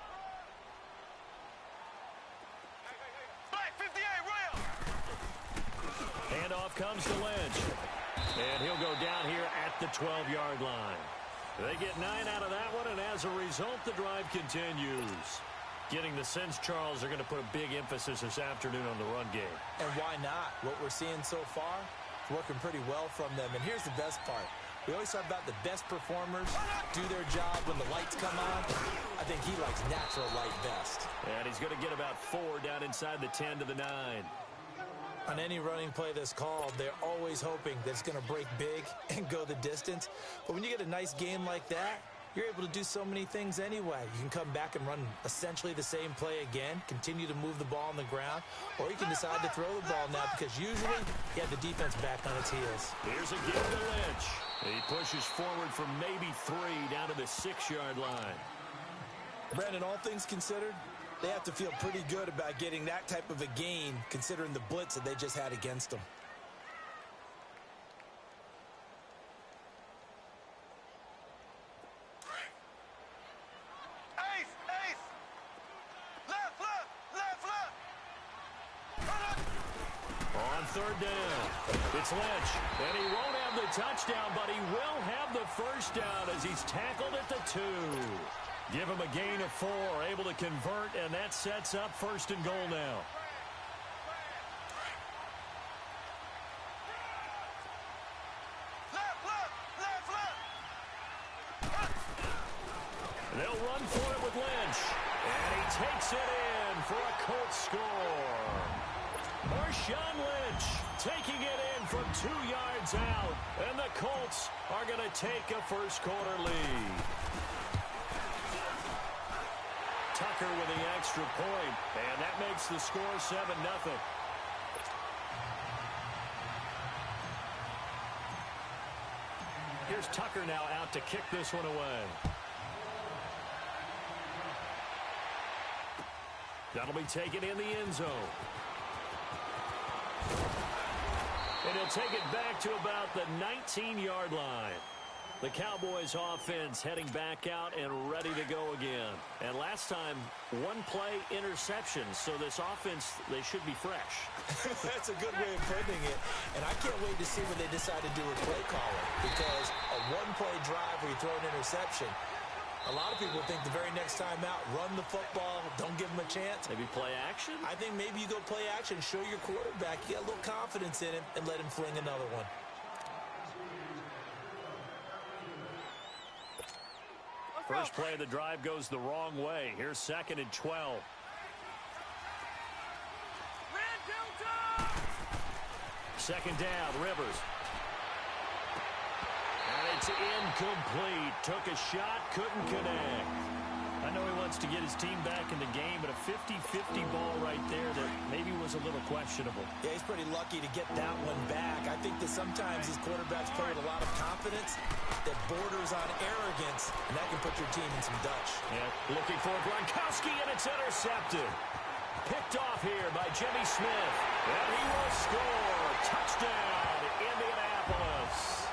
Handoff comes to Lynch. And he'll go down here at the 12-yard line. They get 9 out of that one, and as a result, the drive continues. Getting the sense, Charles, they're going to put a big emphasis this afternoon on the run game. And why not? What we're seeing so far, it's working pretty well from them. And here's the best part. We always talk about the best performers do their job when the lights come on. I think he likes natural light best. And he's going to get about 4 down inside the 10 to the 9. On any running play that's called, they're always hoping that it's going to break big and go the distance. But when you get a nice game like that, you're able to do so many things anyway. You can come back and run essentially the same play again, continue to move the ball on the ground, or you can decide to throw the ball now because usually you have the defense back on its heels. Here's a give to Lynch. He pushes forward from maybe 3 down to the 6-yard line. Brandon, all things considered, they have to feel pretty good about getting that type of a gain considering the blitz that they just had against them. On 3rd down, it's Lynch, and he won't have the touchdown, but he will have the first down as he's tackled at the 2. Give him a gain of 4, able to convert, and that sets up 1st and goal now. They'll run for it with Lynch, and he takes it in for a Colts score. Marshawn Lynch taking it in from 2 yards out, and the Colts are going to take a first-quarter lead. Tucker with the extra point, and that makes the score 7-0. Here's Tucker now out to kick this one away. That'll be taken in the end zone. And he'll take it back to about the 19-yard line. The Cowboys offense heading back out and ready to go again. And last time, 1 play interception. So this offense, they should be fresh. That's a good way of putting it. And I can't wait to see what they decide to do with play calling. Because a 1-play drive where you throw an interception, a lot of people think the very next time out, run the football, don't give them a chance. Maybe play action? I think maybe you go play action, show your quarterback, you got a little confidence in him, and let him fling another one. First play of the drive goes the wrong way. Here's 2nd and 12. Second down, Rivers. And it's incomplete. Took a shot, couldn't connect. I know he wants to get his team back in the game, but a 50-50 ball right there that maybe was a little questionable. Yeah, he's pretty lucky to get that one back. I think that sometimes his quarterbacks play with a lot of confidence that borders on arrogance, and that can put your team in some Dutch. Yeah, looking for Gronkowski, and it's intercepted. Picked off here by Jimmy Smith. And he will score. Touchdown, Indianapolis.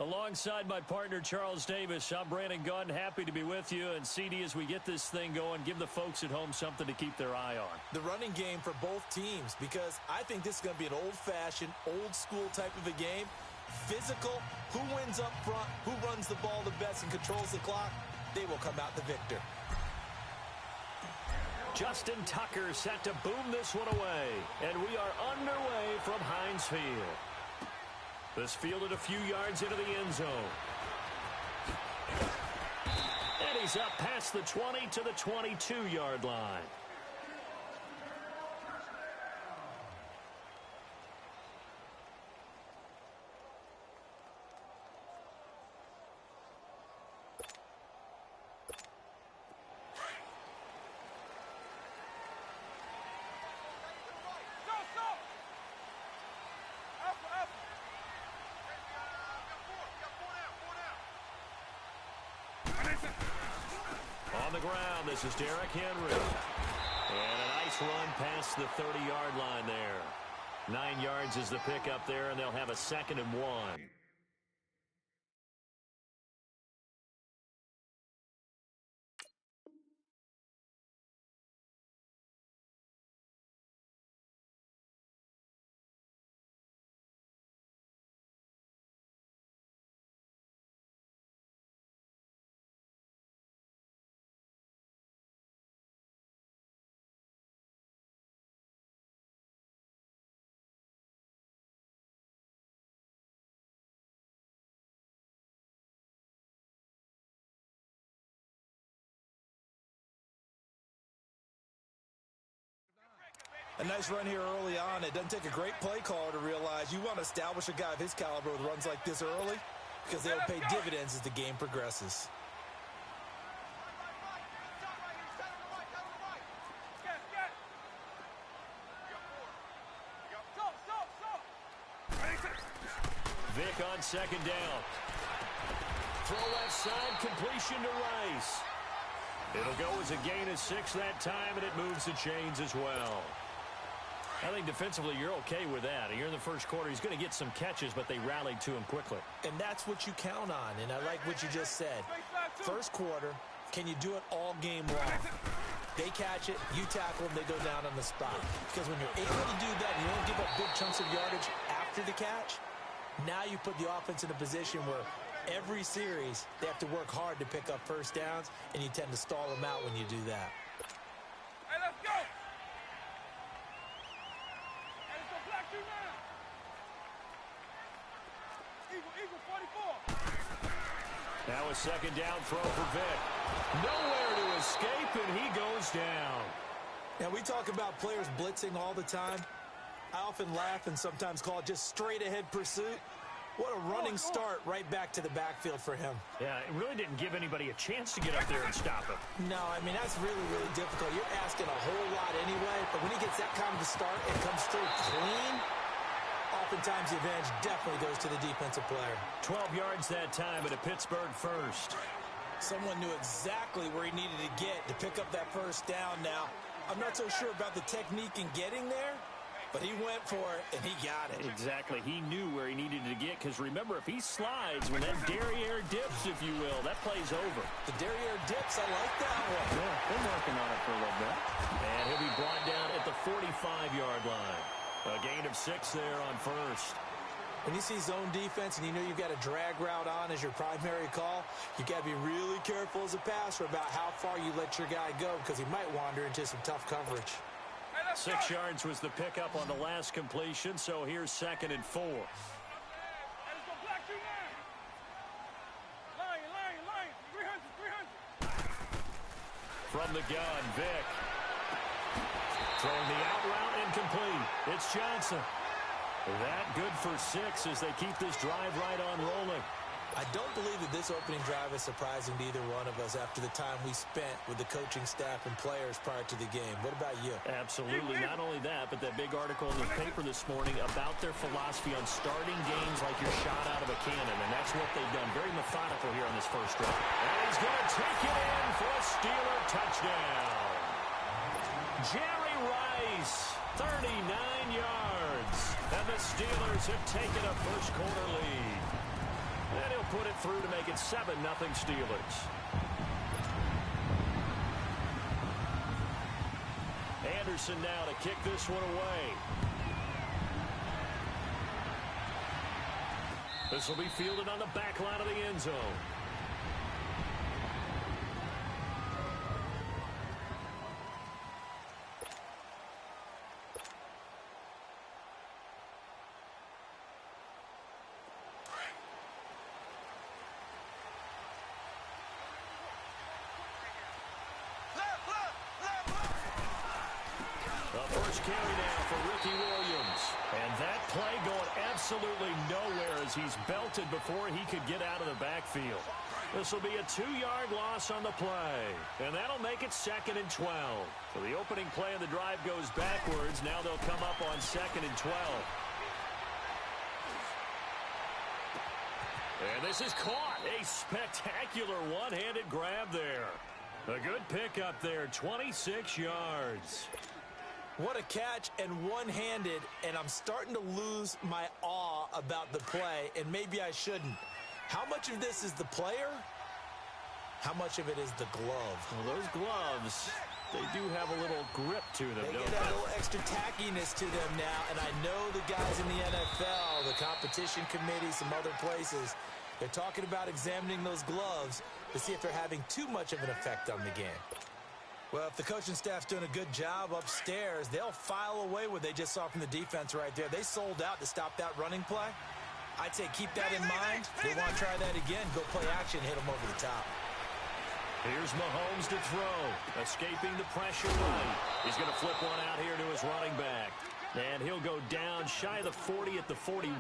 Alongside my partner, Charles Davis, I'm Brandon Gunn. Happy to be with you. And, CD, as we get this thing going, give the folks at home something to keep their eye on. The running game for both teams, because I think this is going to be an old-fashioned, old-school type of a game. Physical, who wins up front, who runs the ball the best and controls the clock, they will come out the victor. Justin Tucker set to boom this one away. And we are underway from Heinz Field. This fielded a few yards into the end zone. And he's up past the 20 to the 22-yard line. On the ground, this is Derrick Henry. And a nice run past the 30-yard line there. 9 yards is the pickup there, and they'll have a 2nd and 1. A nice run here early on. It doesn't take a great play caller to realize you want to establish a guy of his caliber with runs like this early because they'll pay dividends as the game progresses. Vick on 2nd down. Throw left side, completion to Rice. It'll go as a gain of 6 that time, and it moves the chains as well. I think defensively you're okay with that. Here in the first quarter, he's going to get some catches, but they rallied to him quickly. And that's what you count on, and I like what you just said. First quarter, can you do it all game long? They catch it, you tackle them, they go down on the spot. Because when you're able to do that and you don't give up big chunks of yardage after the catch, now you put the offense in a position where every series they have to work hard to pick up first downs, and you tend to stall them out when you do that. Hey, let's go! Hey, let's go black you now! Eagle, 44! Now a 2nd down throw for Vick. Nowhere to escape, and he goes down. Now, we talk about players blitzing all the time. I often laugh and sometimes call it just straight-ahead pursuit. What a running start right back to the backfield for him. Yeah, it really didn't give anybody a chance to get up there and stop him. No, I mean, that's really, really difficult. You're asking a whole lot anyway, but when he gets that kind of a start and comes through clean, oftentimes the advantage definitely goes to the defensive player. 12 yards that time at a Pittsburgh first. Someone knew exactly where he needed to get to pick up that first down now. I'm not so sure about the technique in getting there, but he went for it, and he got it. Exactly. He knew where he needed to get, because remember, if he slides, when that derriere dips, if you will, that play's over. The derriere dips, I like that one. Yeah, been working on it for a little bit. And he'll be brought down at the 45-yard line. A gain of 6 there on first. When you see zone defense and you know you've got a drag route on as your primary call, you got to be really careful as a passer about how far you let your guy go, because he might wander into some tough coverage. 6 yards was the pickup on the last completion, so here's 2nd and 4. From the gun, Vick. Throwing the out route incomplete. It's Johnson. That good for 6 as they keep this drive right on rolling. I don't believe that this opening drive is surprising to either one of us after the time we spent with the coaching staff and players prior to the game. What about you? Absolutely. Not only that, but that big article in the paper this morning about their philosophy on starting games like you're shot out of a cannon, and that's what they've done. Very methodical here on this first drive. And he's going to take it in for a Steeler touchdown. Jerry Rice, 39 yards. And the Steelers have taken a first quarter lead. And he'll put it through to make it 7-0 Steelers. Anderson now to kick this one away. This will be fielded on the back line of the end zone. Carry now for Ricky Williams. And that play going absolutely nowhere as he's belted before he could get out of the backfield. This will be a 2-yard loss on the play. And that'll make it 2nd and 12. So the opening play of the drive goes backwards. Now they'll come up on 2nd and 12. And this is caught. A spectacular one-handed grab there. A good pickup there, 26 yards. What a catch, and one-handed, and I'm starting to lose my awe about the play, and maybe I shouldn't. How much of this is the player? How much of it is the glove? Well, those gloves, they do have a little grip to them, They don't get a they? little extra tackiness to them now, and I know the guys in the NFL, the competition committee, some other places, they're talking about examining those gloves to see if they're having too much of an effect on the game. Well, if the coaching staff's doing a good job upstairs, they'll file away what they just saw from the defense right there. They sold out to stop that running play. I'd say keep that in mind. If they want to try that again, go play action, hit them over the top. Here's Mahomes to throw. Escaping the pressure right. He's going to flip one out here to his running back. And he'll go down shy of the 40 at the 41.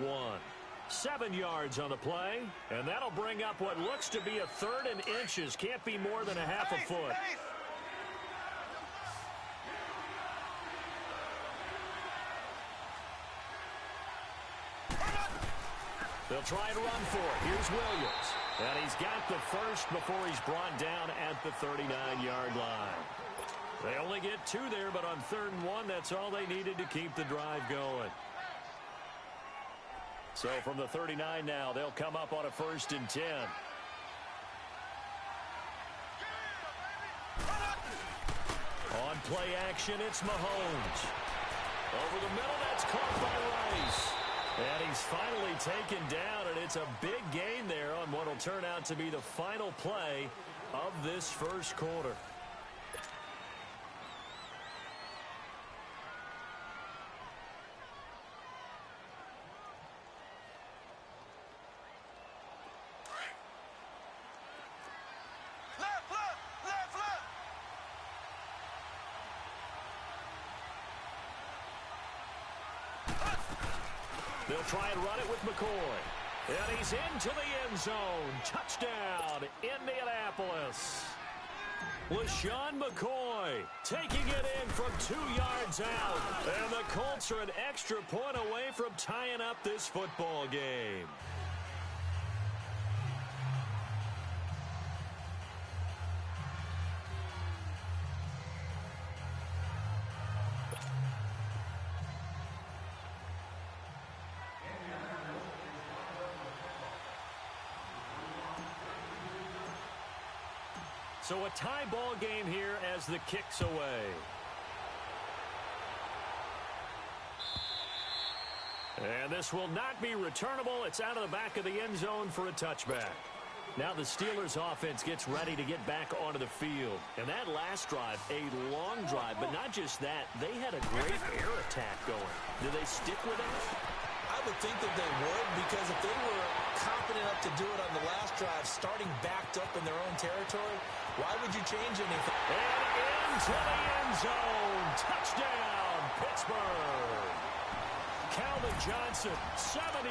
7 yards on the play. And that'll bring up what looks to be a 3rd and inches. Can't be more than a half a foot. They'll try to run for it. Here's Williams. And he's got the first before he's brought down at the 39-yard line. They only get 2 there, but on 3rd and 1, that's all they needed to keep the drive going. So from the 39 now, they'll come up on a 1st and 10. On play action, it's Mahomes. Over the middle, that's caught by Rice. And he's finally taken down, and it's a big gain there on what will turn out to be the final play of this first quarter. They'll try and run it with McCoy. And he's into the end zone. Touchdown, Indianapolis. LaShawn McCoy taking it in from 2 yards out. And the Colts are an extra point away from tying up this football game. So a tie ball game here as the kick's away. And this will not be returnable. It's out of the back of the end zone for a touchback. Now the Steelers offense gets ready to get back onto the field. And that last drive, a long drive, but not just that. They had a great air attack going. Do they stick with it? I would think that they would, because if they were confident enough to do it on the last drive, starting backed up in their own territory, why would you change anything? And into the end zone. Touchdown, Pittsburgh. Calvin Johnson, 75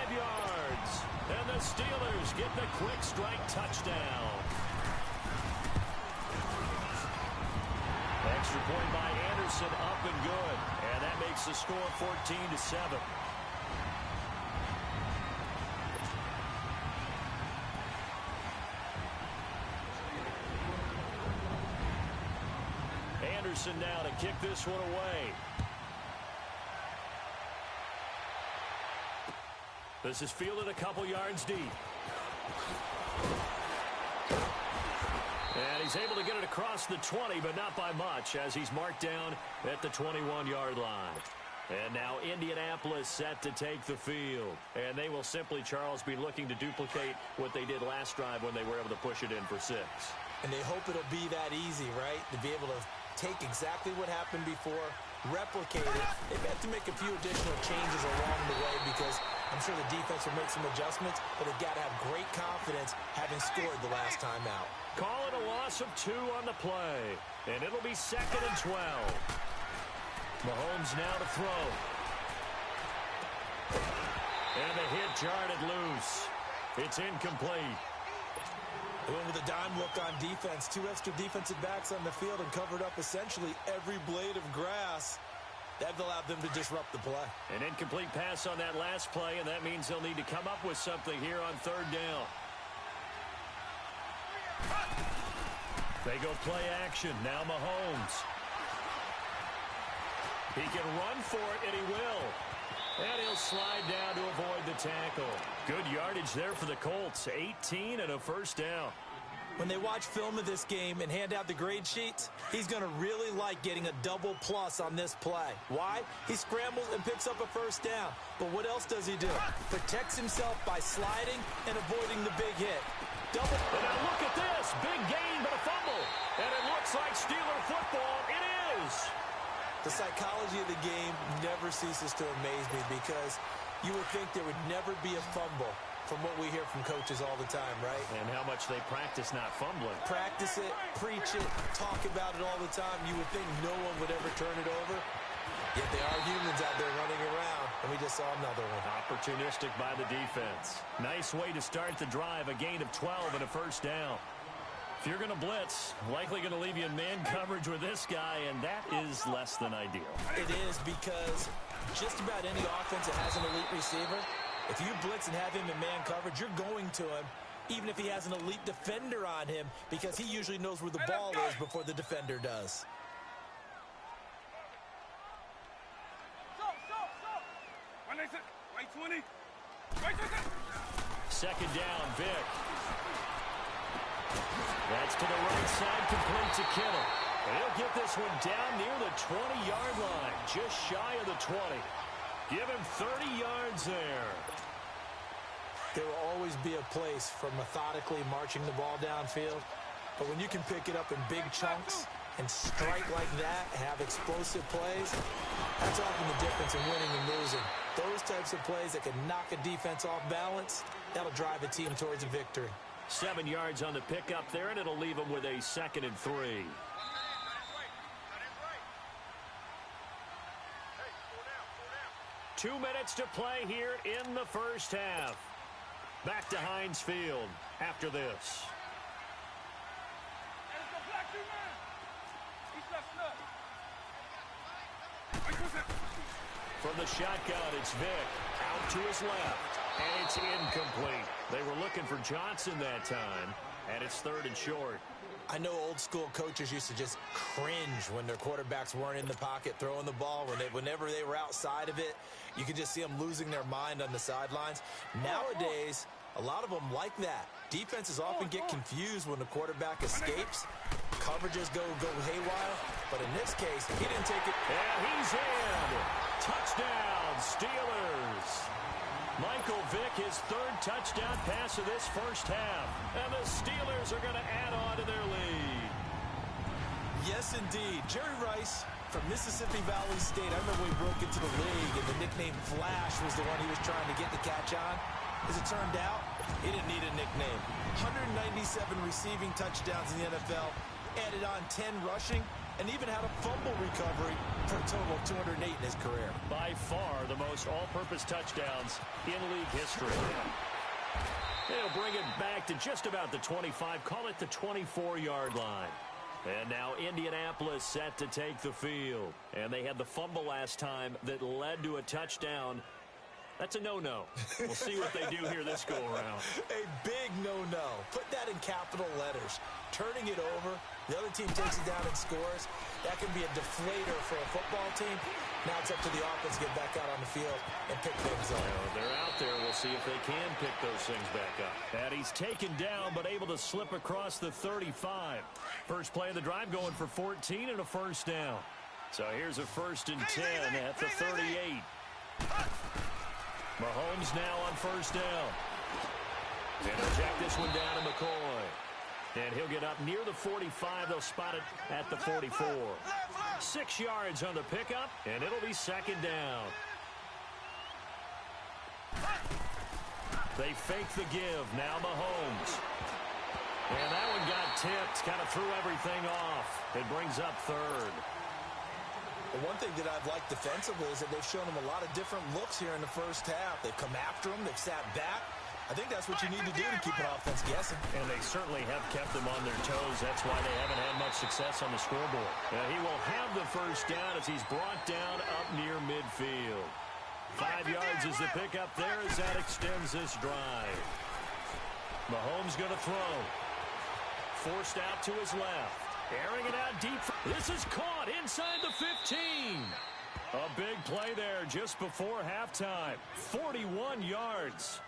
yards. And the Steelers get the quick strike touchdown. Extra point by Anderson, up and good. And that makes the score 14-7. Anderson now to kick this one away. This is fielded a couple yards deep. And he's able to get it across the 20, but not by much, as he's marked down at the 21-yard line. And now Indianapolis set to take the field. And they will simply, Charles, be looking to duplicate what they did last drive when they were able to push it in for 6. And they hope it'll be that easy, right? To be able to take exactly what happened before, replicate it. They've had to make a few additional changes along the way because I'm sure the defense will make some adjustments, but they've got to have great confidence having scored the last time out. Call it a loss of 2 on the play. And it'll be 2nd and 12. Mahomes now to throw. And the hit jarred it loose. It's incomplete. They went with a dime look on defense. 2 extra defensive backs on the field and covered up essentially every blade of grass. That allowed them to disrupt the play. An incomplete pass on that last play, and that means they'll need to come up with something here on 3rd down. They go play action. Now Mahomes. He can run for it, and he will. And he'll slide down to avoid the tackle. Good yardage there for the Colts. 18 and a 1st down. When they watch film of this game and hand out the grade sheets, he's going to really like getting a double plus on this play. Why? He scrambles and picks up a 1st down. But what else does he do? Protects himself by sliding and avoiding the big hit. Double. And now look at this. Big gain, but a fumble. And it looks like Steeler football. It is. The psychology of the game never ceases to amaze me because you would think there would never be a fumble from what we hear from coaches all the time, right? And how much they practice not fumbling. Practice it, preach it, talk about it all the time. You would think no one would ever turn it over. Yet there are humans out there running around, and we just saw another one. Opportunistic by the defense. Nice way to start the drive. A gain of 12 and a 1st down. If you're going to blitz, likely going to leave you in man coverage with this guy, and that is less than ideal. It is because just about any offense that has an elite receiver, if you blitz and have him in man coverage, you're going to him, even if he has an elite defender on him, because he usually knows where the ball is before the defender does. Right 20. Right 20. 2nd down, Vic. That's to the right side, complete to Kittle. And he'll get this one down near the 20-yard line, just shy of the 20. Give him 30 yards there. There will always be a place for methodically marching the ball downfield. But when you can pick it up in big chunks and strike like that, have explosive plays, that's often the difference in winning and losing. Those types of plays that can knock a defense off balance, that'll drive a team towards a victory. 7 yards on the pickup there, and it'll leave them with a 2nd and 3. 2 minutes to play here in the 1st half. Back to Heinz Field after this. From the shotgun, it's Vic. Out to his left. And it's incomplete. They were looking for Johnson that time. And it's 3rd and short. I know old school coaches used to just cringe when their quarterbacks weren't in the pocket throwing the ball. Whenever they were outside of it, you could just see them losing their mind on the sidelines. Nowadays, a lot of them like that. Defenses often get confused when the quarterback escapes. Coverages go haywire. But in this case, he didn't take it. And he's in. Touchdown, Steelers. Michael Vick, his 3rd touchdown pass of this 1st half. And the Steelers are going to add on to their lead. Yes, indeed. Jerry Rice from Mississippi Valley State. I remember when he broke into the league, and the nickname Flash was the one he was trying to get the catch on. As it turned out, he didn't need a nickname. 197 receiving touchdowns in the NFL, added on 10 rushing, and even had a fumble recovery for a total of 208 in his career. By far the most all-purpose touchdowns in league history. They'll bring it back to just about the 25, call it the 24-yard line. And now Indianapolis set to take the field. And they had the fumble last time that led to a touchdown. That's a no-no. We'll see what they do here this go-around. A big no-no. Put that in capital letters. Turning it over, the other team takes it down and scores. That can be a deflator for a football team. Now it's up to the offense to get back out on the field and pick things up. They're out there. We'll see if they can pick those things back up. And he's taken down, but able to slip across the 35. First play of the drive going for 14 and a first down. So here's a 1st and 10 at the 38. Mahomes now on first down. And he'll check this one down to McCoy. And he'll get up near the 45. They'll spot it at the 44. 6 yards on the pickup, and it'll be second down. They fake the give. Now Mahomes. And that one got tipped. Kind of threw everything off. It brings up third. The one thing that I've liked defensively is that they've shown him a lot of different looks here in the first half. They've come after him. They've sat back. I think that's what you need to do to keep an offense guessing. And they certainly have kept them on their toes. That's why they haven't had much success on the scoreboard. He will have the first down as he's brought down up near midfield. 5 yards is the pickup there as that extends this drive. Mahomes going to throw. Forced out to his left. Airing it out deep. This is caught inside the 15. A big play there just before halftime. 41 yards.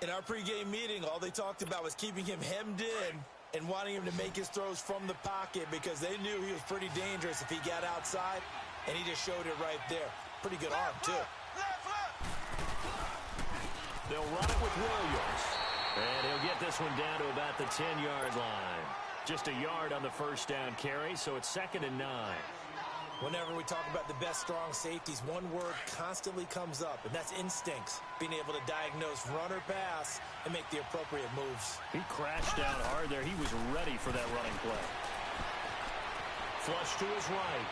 In our pregame meeting, all they talked about was keeping him hemmed in and wanting him to make his throws from the pocket because they knew he was pretty dangerous if he got outside, and he just showed it right there. Pretty good arm, too. They'll run it with Williams. And he'll get this one down to about the 10-yard line. Just a yard on the first down carry, so it's 2nd and 9. Whenever we talk about the best strong safeties, one word constantly comes up, and that's instincts. Being able to diagnose run or pass and make the appropriate moves. He crashed down hard there. He was ready for that running play. Flush to his right.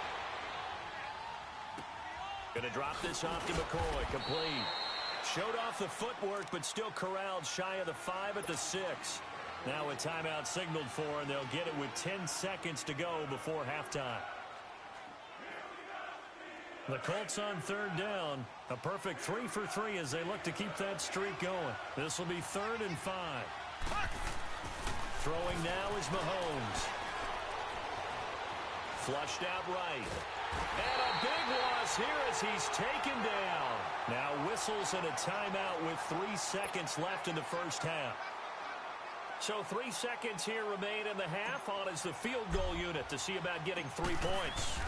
Going to drop this off to McCoy. Complete. Showed off the footwork, but still corralled shy of the 5 at the 6. Now a timeout signaled for, and they'll get it with 10 seconds to go before halftime. The Colts on third down. A perfect 3 for 3 as they look to keep that streak going. This will be 3rd and 5. Throwing now is Mahomes. Flushed out right. And a big loss here as he's taken down. Now whistles and a timeout with 3 seconds left in the first half. So 3 seconds here remain in the half. On is the field goal unit to see about getting 3 points.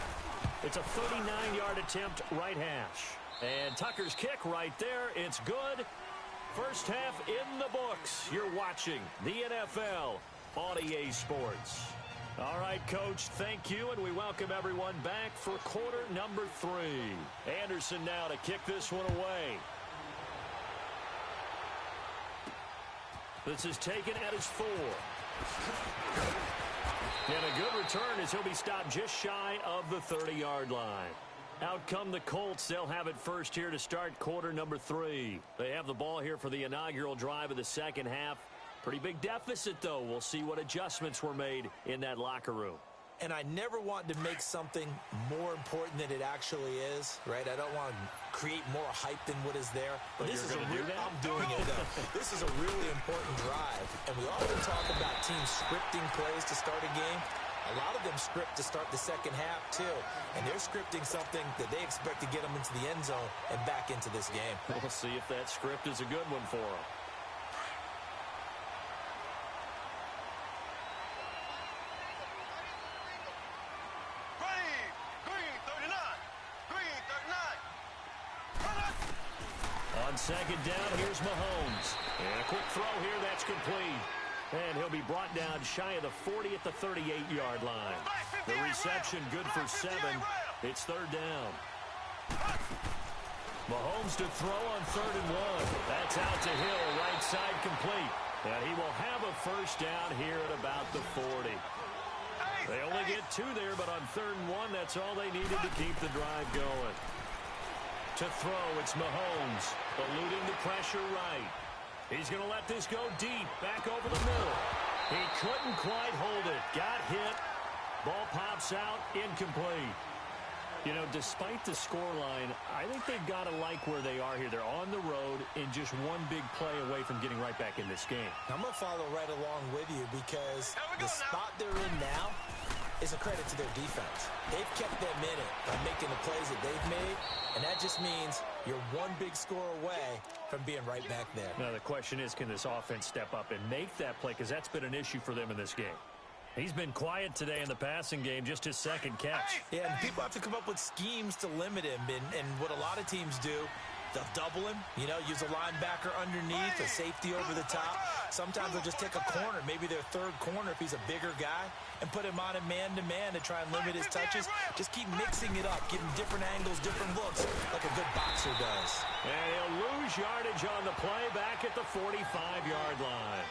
It's a 39-yard attempt right hash. And Tucker's kick right there. It's good. First half in the books. You're watching the NFL on EA Sports. All right, Coach, thank you, and we welcome everyone back for quarter number 3. Anderson now to kick this one away. This is taken at his 4. And a good return as he'll be stopped just shy of the 30-yard line. Out come the Colts. They'll have it first here to start quarter number 3. They have the ball here for the inaugural drive of the second half. Pretty big deficit, though. We'll see what adjustments were made in that locker room. And I never want to make something more important than it actually is, right? I don't want to create more hype than what is there. But this is I'm doing it, though. This is a really important drive. And we often talk about teams scripting plays to start a game. A lot of them script to start the second half, too. And they're scripting something that they expect to get them into the end zone and back into this game. We'll see if that script is a good one for them. Second down, here's Mahomes. And a quick throw here, that's complete. And he'll be brought down shy of the 40 at the 38-yard line. The reception good for 7. It's third down. Mahomes to throw on 3rd and 1. That's out to Hill, right side complete. And he will have a first down here at about the 40. They only get 2 there, but on 3rd and 1, that's all they needed to keep the drive going. To throw, it's Mahomes, eluding the pressure right. He's going to let this go deep, back over the middle. He couldn't quite hold it. Got hit. Ball pops out, incomplete. You know, despite the scoreline, I think they've got to like where they are here. They're on the road and just one big play away from getting right back in this game. I'm going to follow right along with you because the spot they're in now is a credit to their defense. They've kept them in it by making the plays that they've made, and that just means You're one big score away from being right back there. Now the question is, can this offense step up and make that play? Because that's been an issue for them in this game. He's been quiet today in the passing game, just his second catch. Yeah, and people have to come up with schemes to limit him. And what a lot of teams do, they'll double him, use a linebacker underneath, a safety over the top. Sometimes they'll just take a corner, maybe their third corner if he's a bigger guy, and put him on a man-to-man to try and limit his touches. Just keep mixing it up, give him different angles, different looks, like a good boxer does. And he'll lose yardage on the play back at the 45-yard line.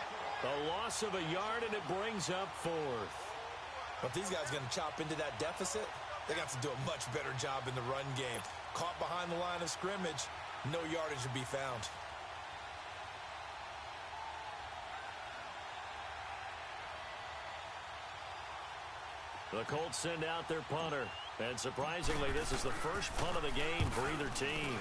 A loss of a yard, and it brings up fourth. But these guys are going to chop into that deficit. They got to do a much better job in the run game. Caught behind the line of scrimmage, no yardage to be found. The Colts send out their punter. And surprisingly, this is the first punt of the game for either team.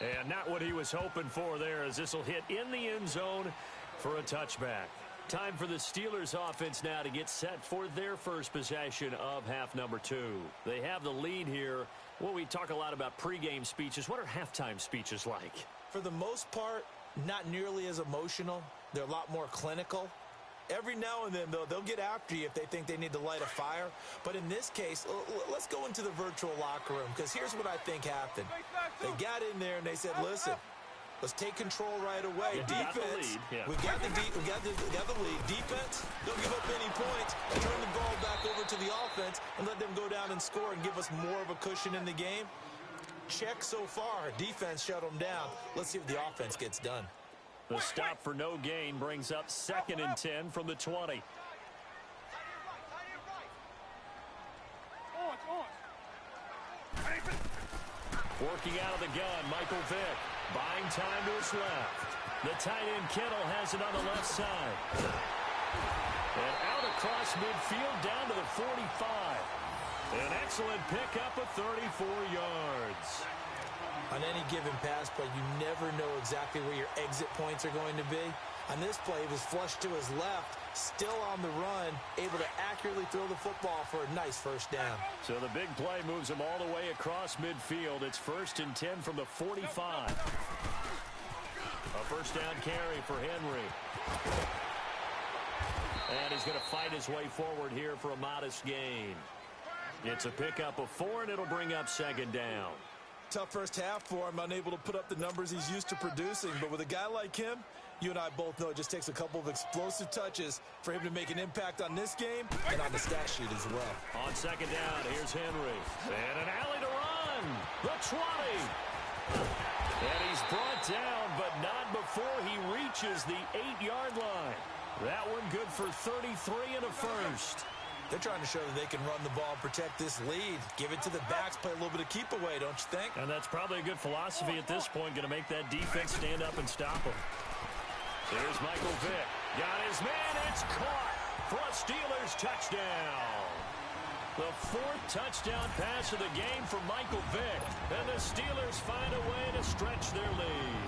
And not what he was hoping for there, as this will hit in the end zone for a touchback. Time for the Steelers offense now to get set for their first possession of half number 2. They have the lead here. Well, we talk a lot about pregame speeches. What are halftime speeches like? For the most part, not nearly as emotional. They're a lot more clinical. Every now and then, though, they'll get after you if they think they need to light a fire. But in this case, let's go into the virtual locker room, because here's what I think happened. They got in there and they said, listen, let's take control right away. Defense, we got the lead. Defense, don't give up any points. Turn the ball back over to the offense and let them go down and score and give us more of a cushion in the game. Check so far. Defense shut them down. Let's see if the offense gets done. The stop for no gain brings up 2nd and 10 from the 20. Working out of the gun, Michael Vick. Buying time to his left. The tight end Kittle has it on the left side. And out across midfield down to the 45. An excellent pickup of 34 yards. On any given pass play, you never know exactly where your exit points are going to be. On this play, he was flushed to his left, still on the run, able to accurately throw the football for a nice first down. So the big play moves him all the way across midfield. It's 1st and 10 from the 45. A first down carry for Henry. And he's going to fight his way forward here for a modest gain. It's a pickup of 4, and it'll bring up 2nd down. Tough first half for him, unable to put up the numbers he's used to producing. But with a guy like him, you and I both know it just takes a couple of explosive touches for him to make an impact on this game and on the stat sheet as well. On 2nd down, here's Henry. And an alley to run. The 20. And he's brought down, but not before he reaches the 8-yard line. That one good for 33 and a first. They're trying to show that they can run the ball and protect this lead. Give it to the backs, play a little bit of keep away, don't you think? And that's probably a good philosophy at this point, going to make that defense stand up and stop him. Here's Michael Vick. Got his man, it's caught for a Steelers touchdown. The 4th touchdown pass of the game for Michael Vick. And the Steelers find a way to stretch their lead.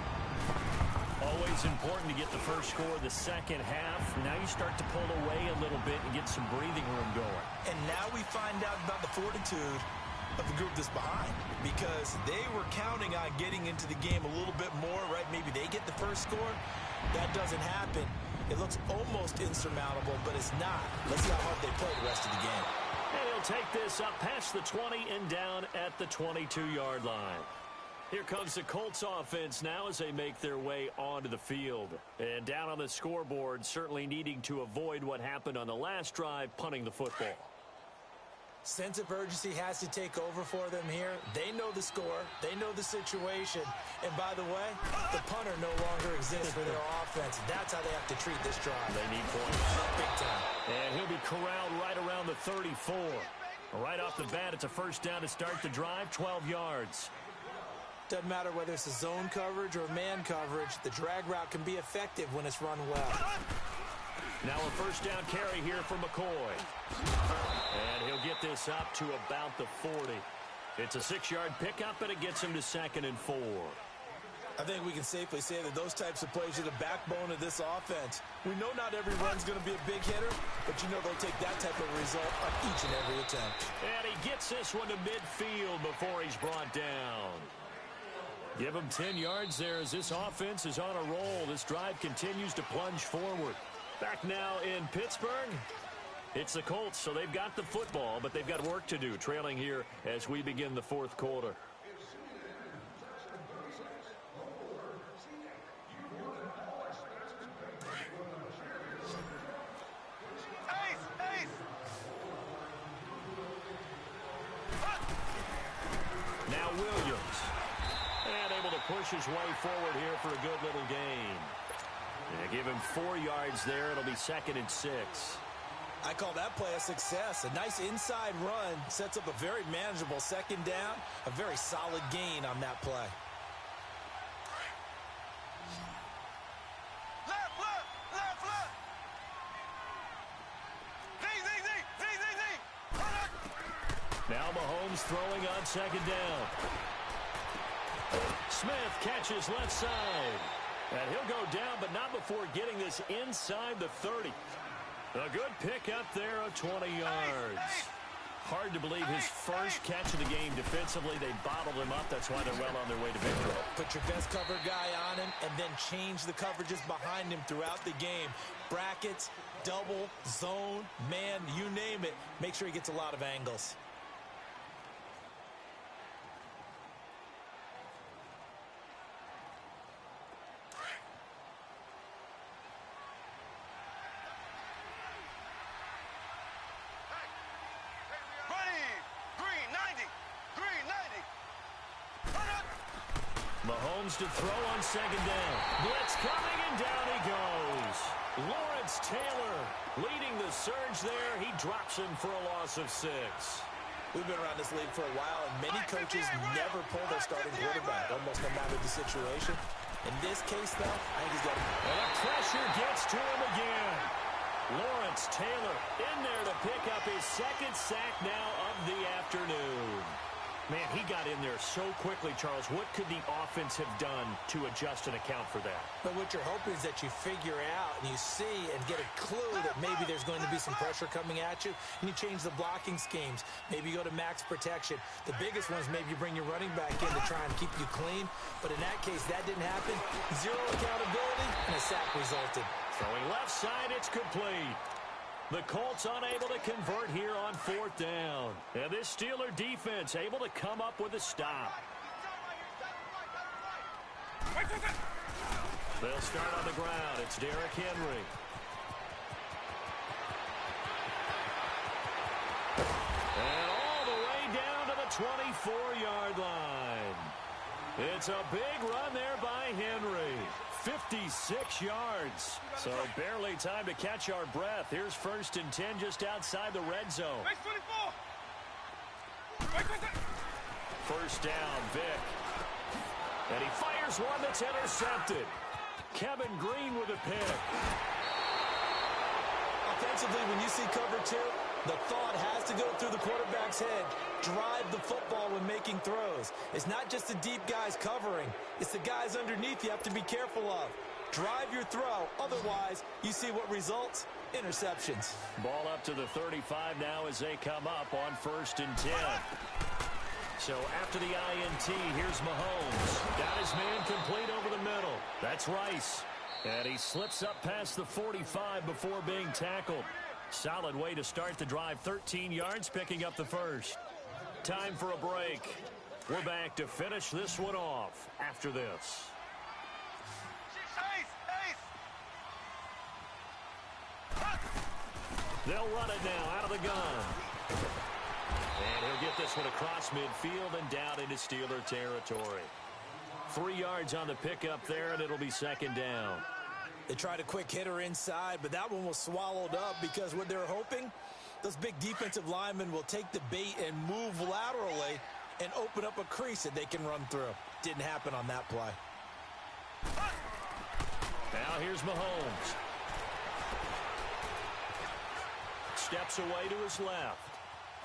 Always important to get the first score of the second half. Now you start to pull away a little bit and get some breathing room going. And now we find out about the fortitude of the group that's behind, because they were counting on getting into the game a little bit more, right? Maybe they get the first score. That doesn't happen. It looks almost insurmountable, but it's not. Let's see how hard they play the rest of the game. And he'll take this up past the 20 and down at the 22-yard line. Here comes the Colts offense now as they make their way onto the field. And down on the scoreboard, certainly needing to avoid what happened on the last drive, punting the football. Sense of urgency has to take over for them here. They know the score. They know the situation. And by the way, the punter no longer exists for their offense. That's how they have to treat this drive. They need points. Big time. And he'll be corralled right around the 34. Right off the bat, it's a first down to start the drive, 12 yards. Doesn't matter whether it's a zone coverage or man coverage, the drag route can be effective when it's run well. Now a first down carry here for McCoy. And he'll get this up to about the 40. It's a 6-yard pickup, and it gets him to 2nd and 4. I think we can safely say that those types of plays are the backbone of this offense. We know not every run's going to be a big hitter, but you know they'll take that type of result on each and every attempt. And he gets this one to midfield before he's brought down. Give him 10 yards there as this offense is on a roll. This drive continues to plunge forward. Back now in Pittsburgh. It's the Colts, so they've got the football, but they've got work to do, trailing here as we begin the fourth quarter. Now Williams. And able to push his way forward here for a good little gain. Yeah, give him 4 yards there. It'll be 2nd and 6. I call that play a success. A nice inside run sets up a very manageable 2nd down. A very solid gain on that play. Now Mahomes throwing on 2nd down. Smith catches left side. And he'll go down, but not before getting this inside the 30. A good pickup there of 20 yards. Hard to believe his first catch of the game defensively. They bottled him up. That's why they're well on their way to victory. Put your best cover guy on him and then change the coverages behind him throughout the game. Brackets, double, zone, man, you name it. Make sure he gets a lot of angles. Mahomes to throw on 2nd down. Blitz coming, and down he goes. Lawrence Taylor leading the surge there. He drops him for a loss of 6. We've been around this league for a while, and many coaches never pull their starting quarterback, almost no matter the situation. In this case, though, I think he's got it. And the pressure gets to him again. Lawrence Taylor in there to pick up his 2nd sack now of the afternoon. Man, he got in there so quickly, Charles. What could the offense have done to adjust and account for that? But what you're hoping is that you figure out and you see and get a clue that maybe there's going to be some pressure coming at you, and you change the blocking schemes. Maybe you go to max protection. The biggest one is maybe you bring your running back in to try and keep you clean. But in that case, that didn't happen. 0 accountability, and a sack resulted. Throwing left side, it's complete. The Colts unable to convert here on 4th down. And this Steeler defense able to come up with a stop. They'll start on the ground. It's Derrick Henry. And all the way down to the 24-yard line. It's a big run there by Henry. 56 yards. So barely time to catch our breath. Here's 1st and 10 just outside the red zone. 1st down, Vick. And he fires one that's intercepted. Kevin Green with a pick. Offensively, when you see cover 2, the thought has to go through the quarterback's head. Drive the football when making throws. It's not just the deep guys covering. It's the guys underneath you have to be careful of. Drive your throw. Otherwise, you see what results? Interceptions. Ball up to the 35 now as they come up on 1st and 10. So after the INT, here's Mahomes. Got his man complete over the middle. That's Rice. And he slips up past the 45 before being tackled. Solid way to start the drive. 13 yards, picking up the 1st. Time for a break. We're back to finish this one off after this. They'll run it now out of the gun. And he'll get this one across midfield and down into Steeler territory. 3 yards on the pickup there, and it'll be 2nd down. They tried a quick hitter inside, but that one was swallowed up because what they're hoping, those big defensive linemen will take the bait and move laterally and open up a crease that they can run through. Didn't happen on that play. Now here's Mahomes. Steps away to his left.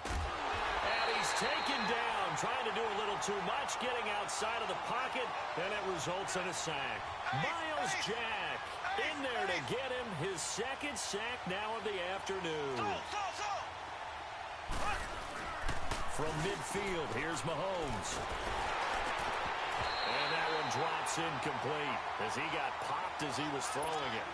And he He's taken down, trying to do a little too much, getting outside of the pocket, and it results in a sack. Miles Jack in there to get him his second sack now of the afternoon. From midfield, here's Mahomes. And that one drops incomplete as he got popped as he was throwing it.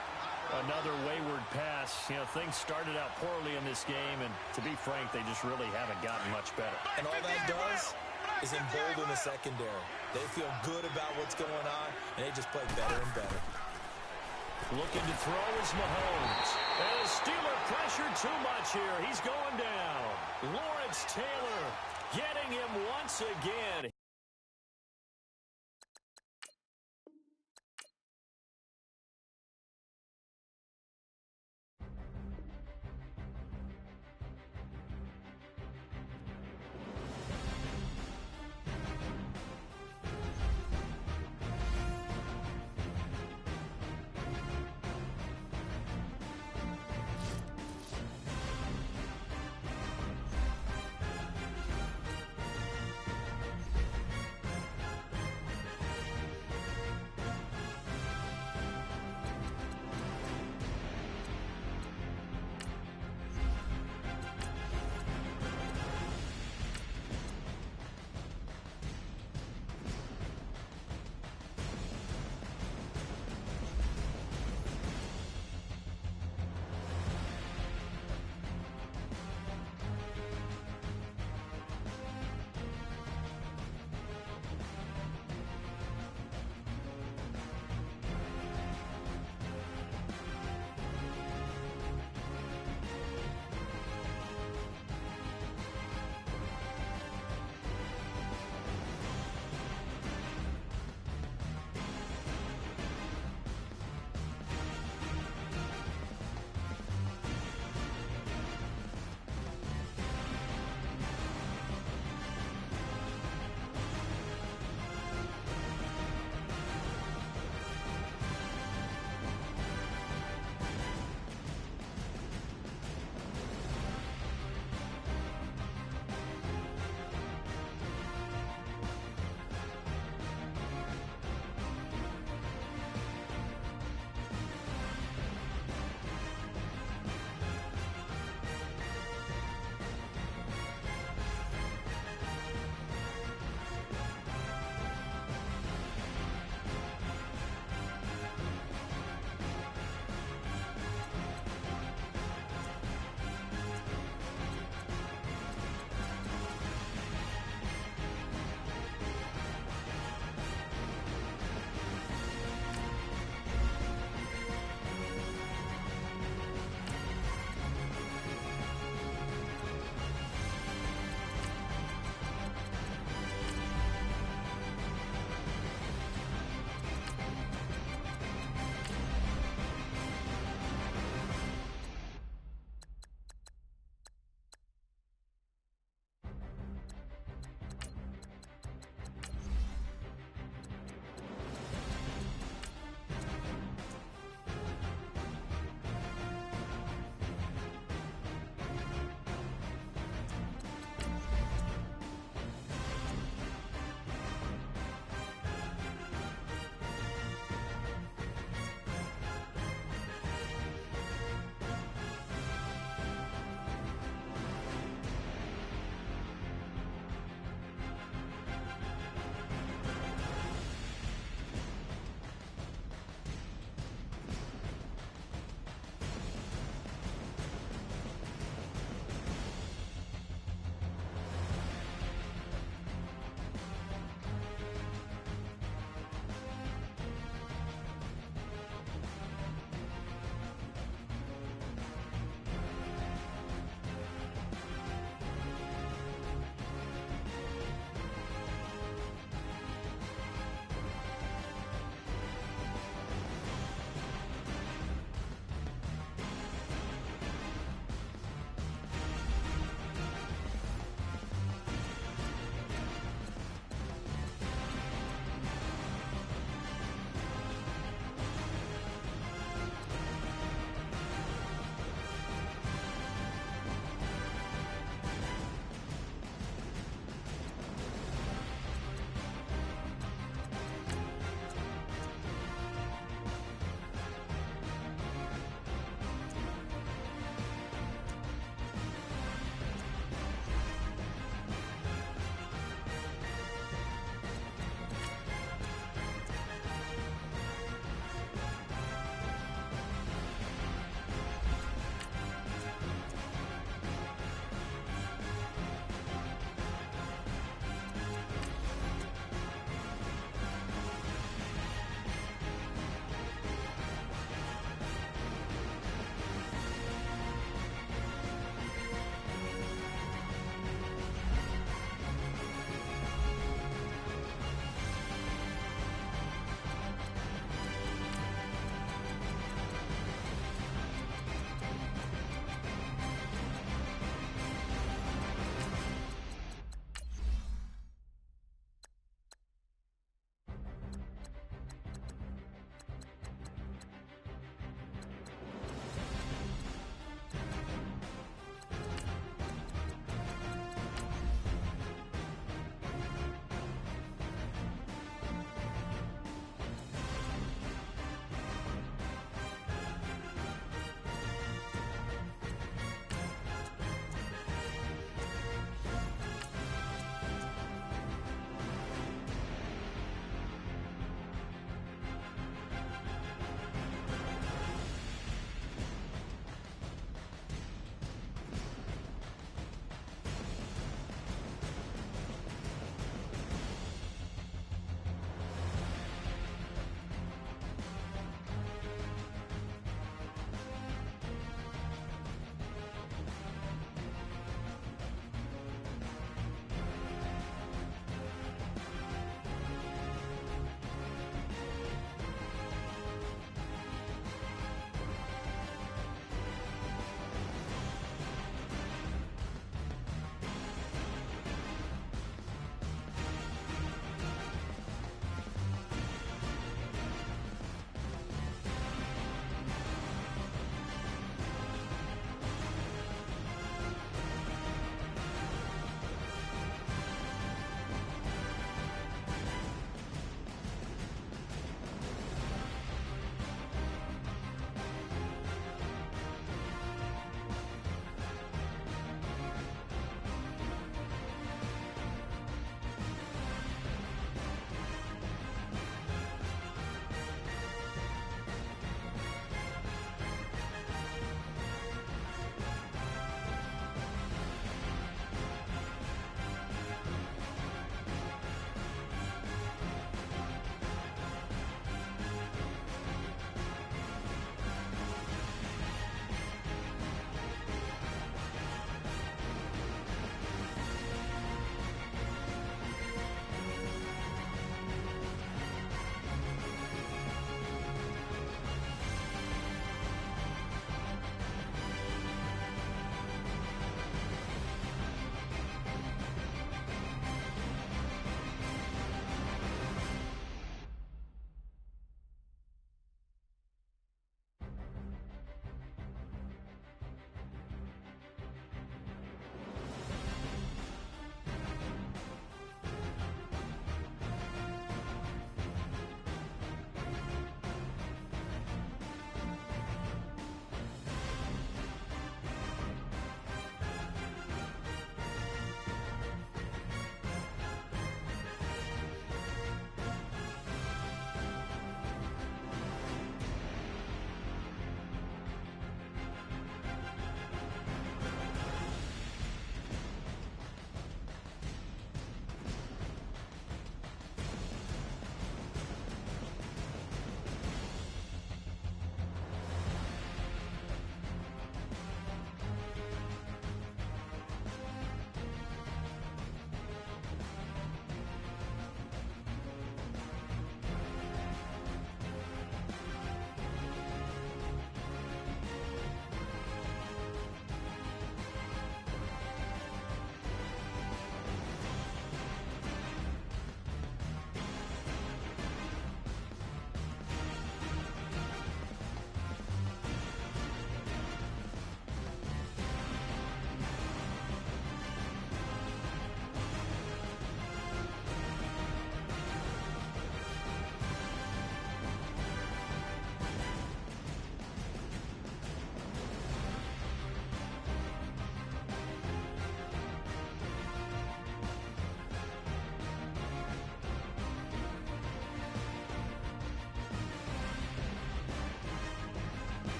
Another wayward pass. You know, things started out poorly in this game, and to be frank, they just really haven't gotten much better. And all that does is embolden the secondary. They feel good about what's going on, and they just play better and better. Looking to throw is Mahomes. And a Steeler pressured too much here. He's going down. Lawrence Taylor getting him once again.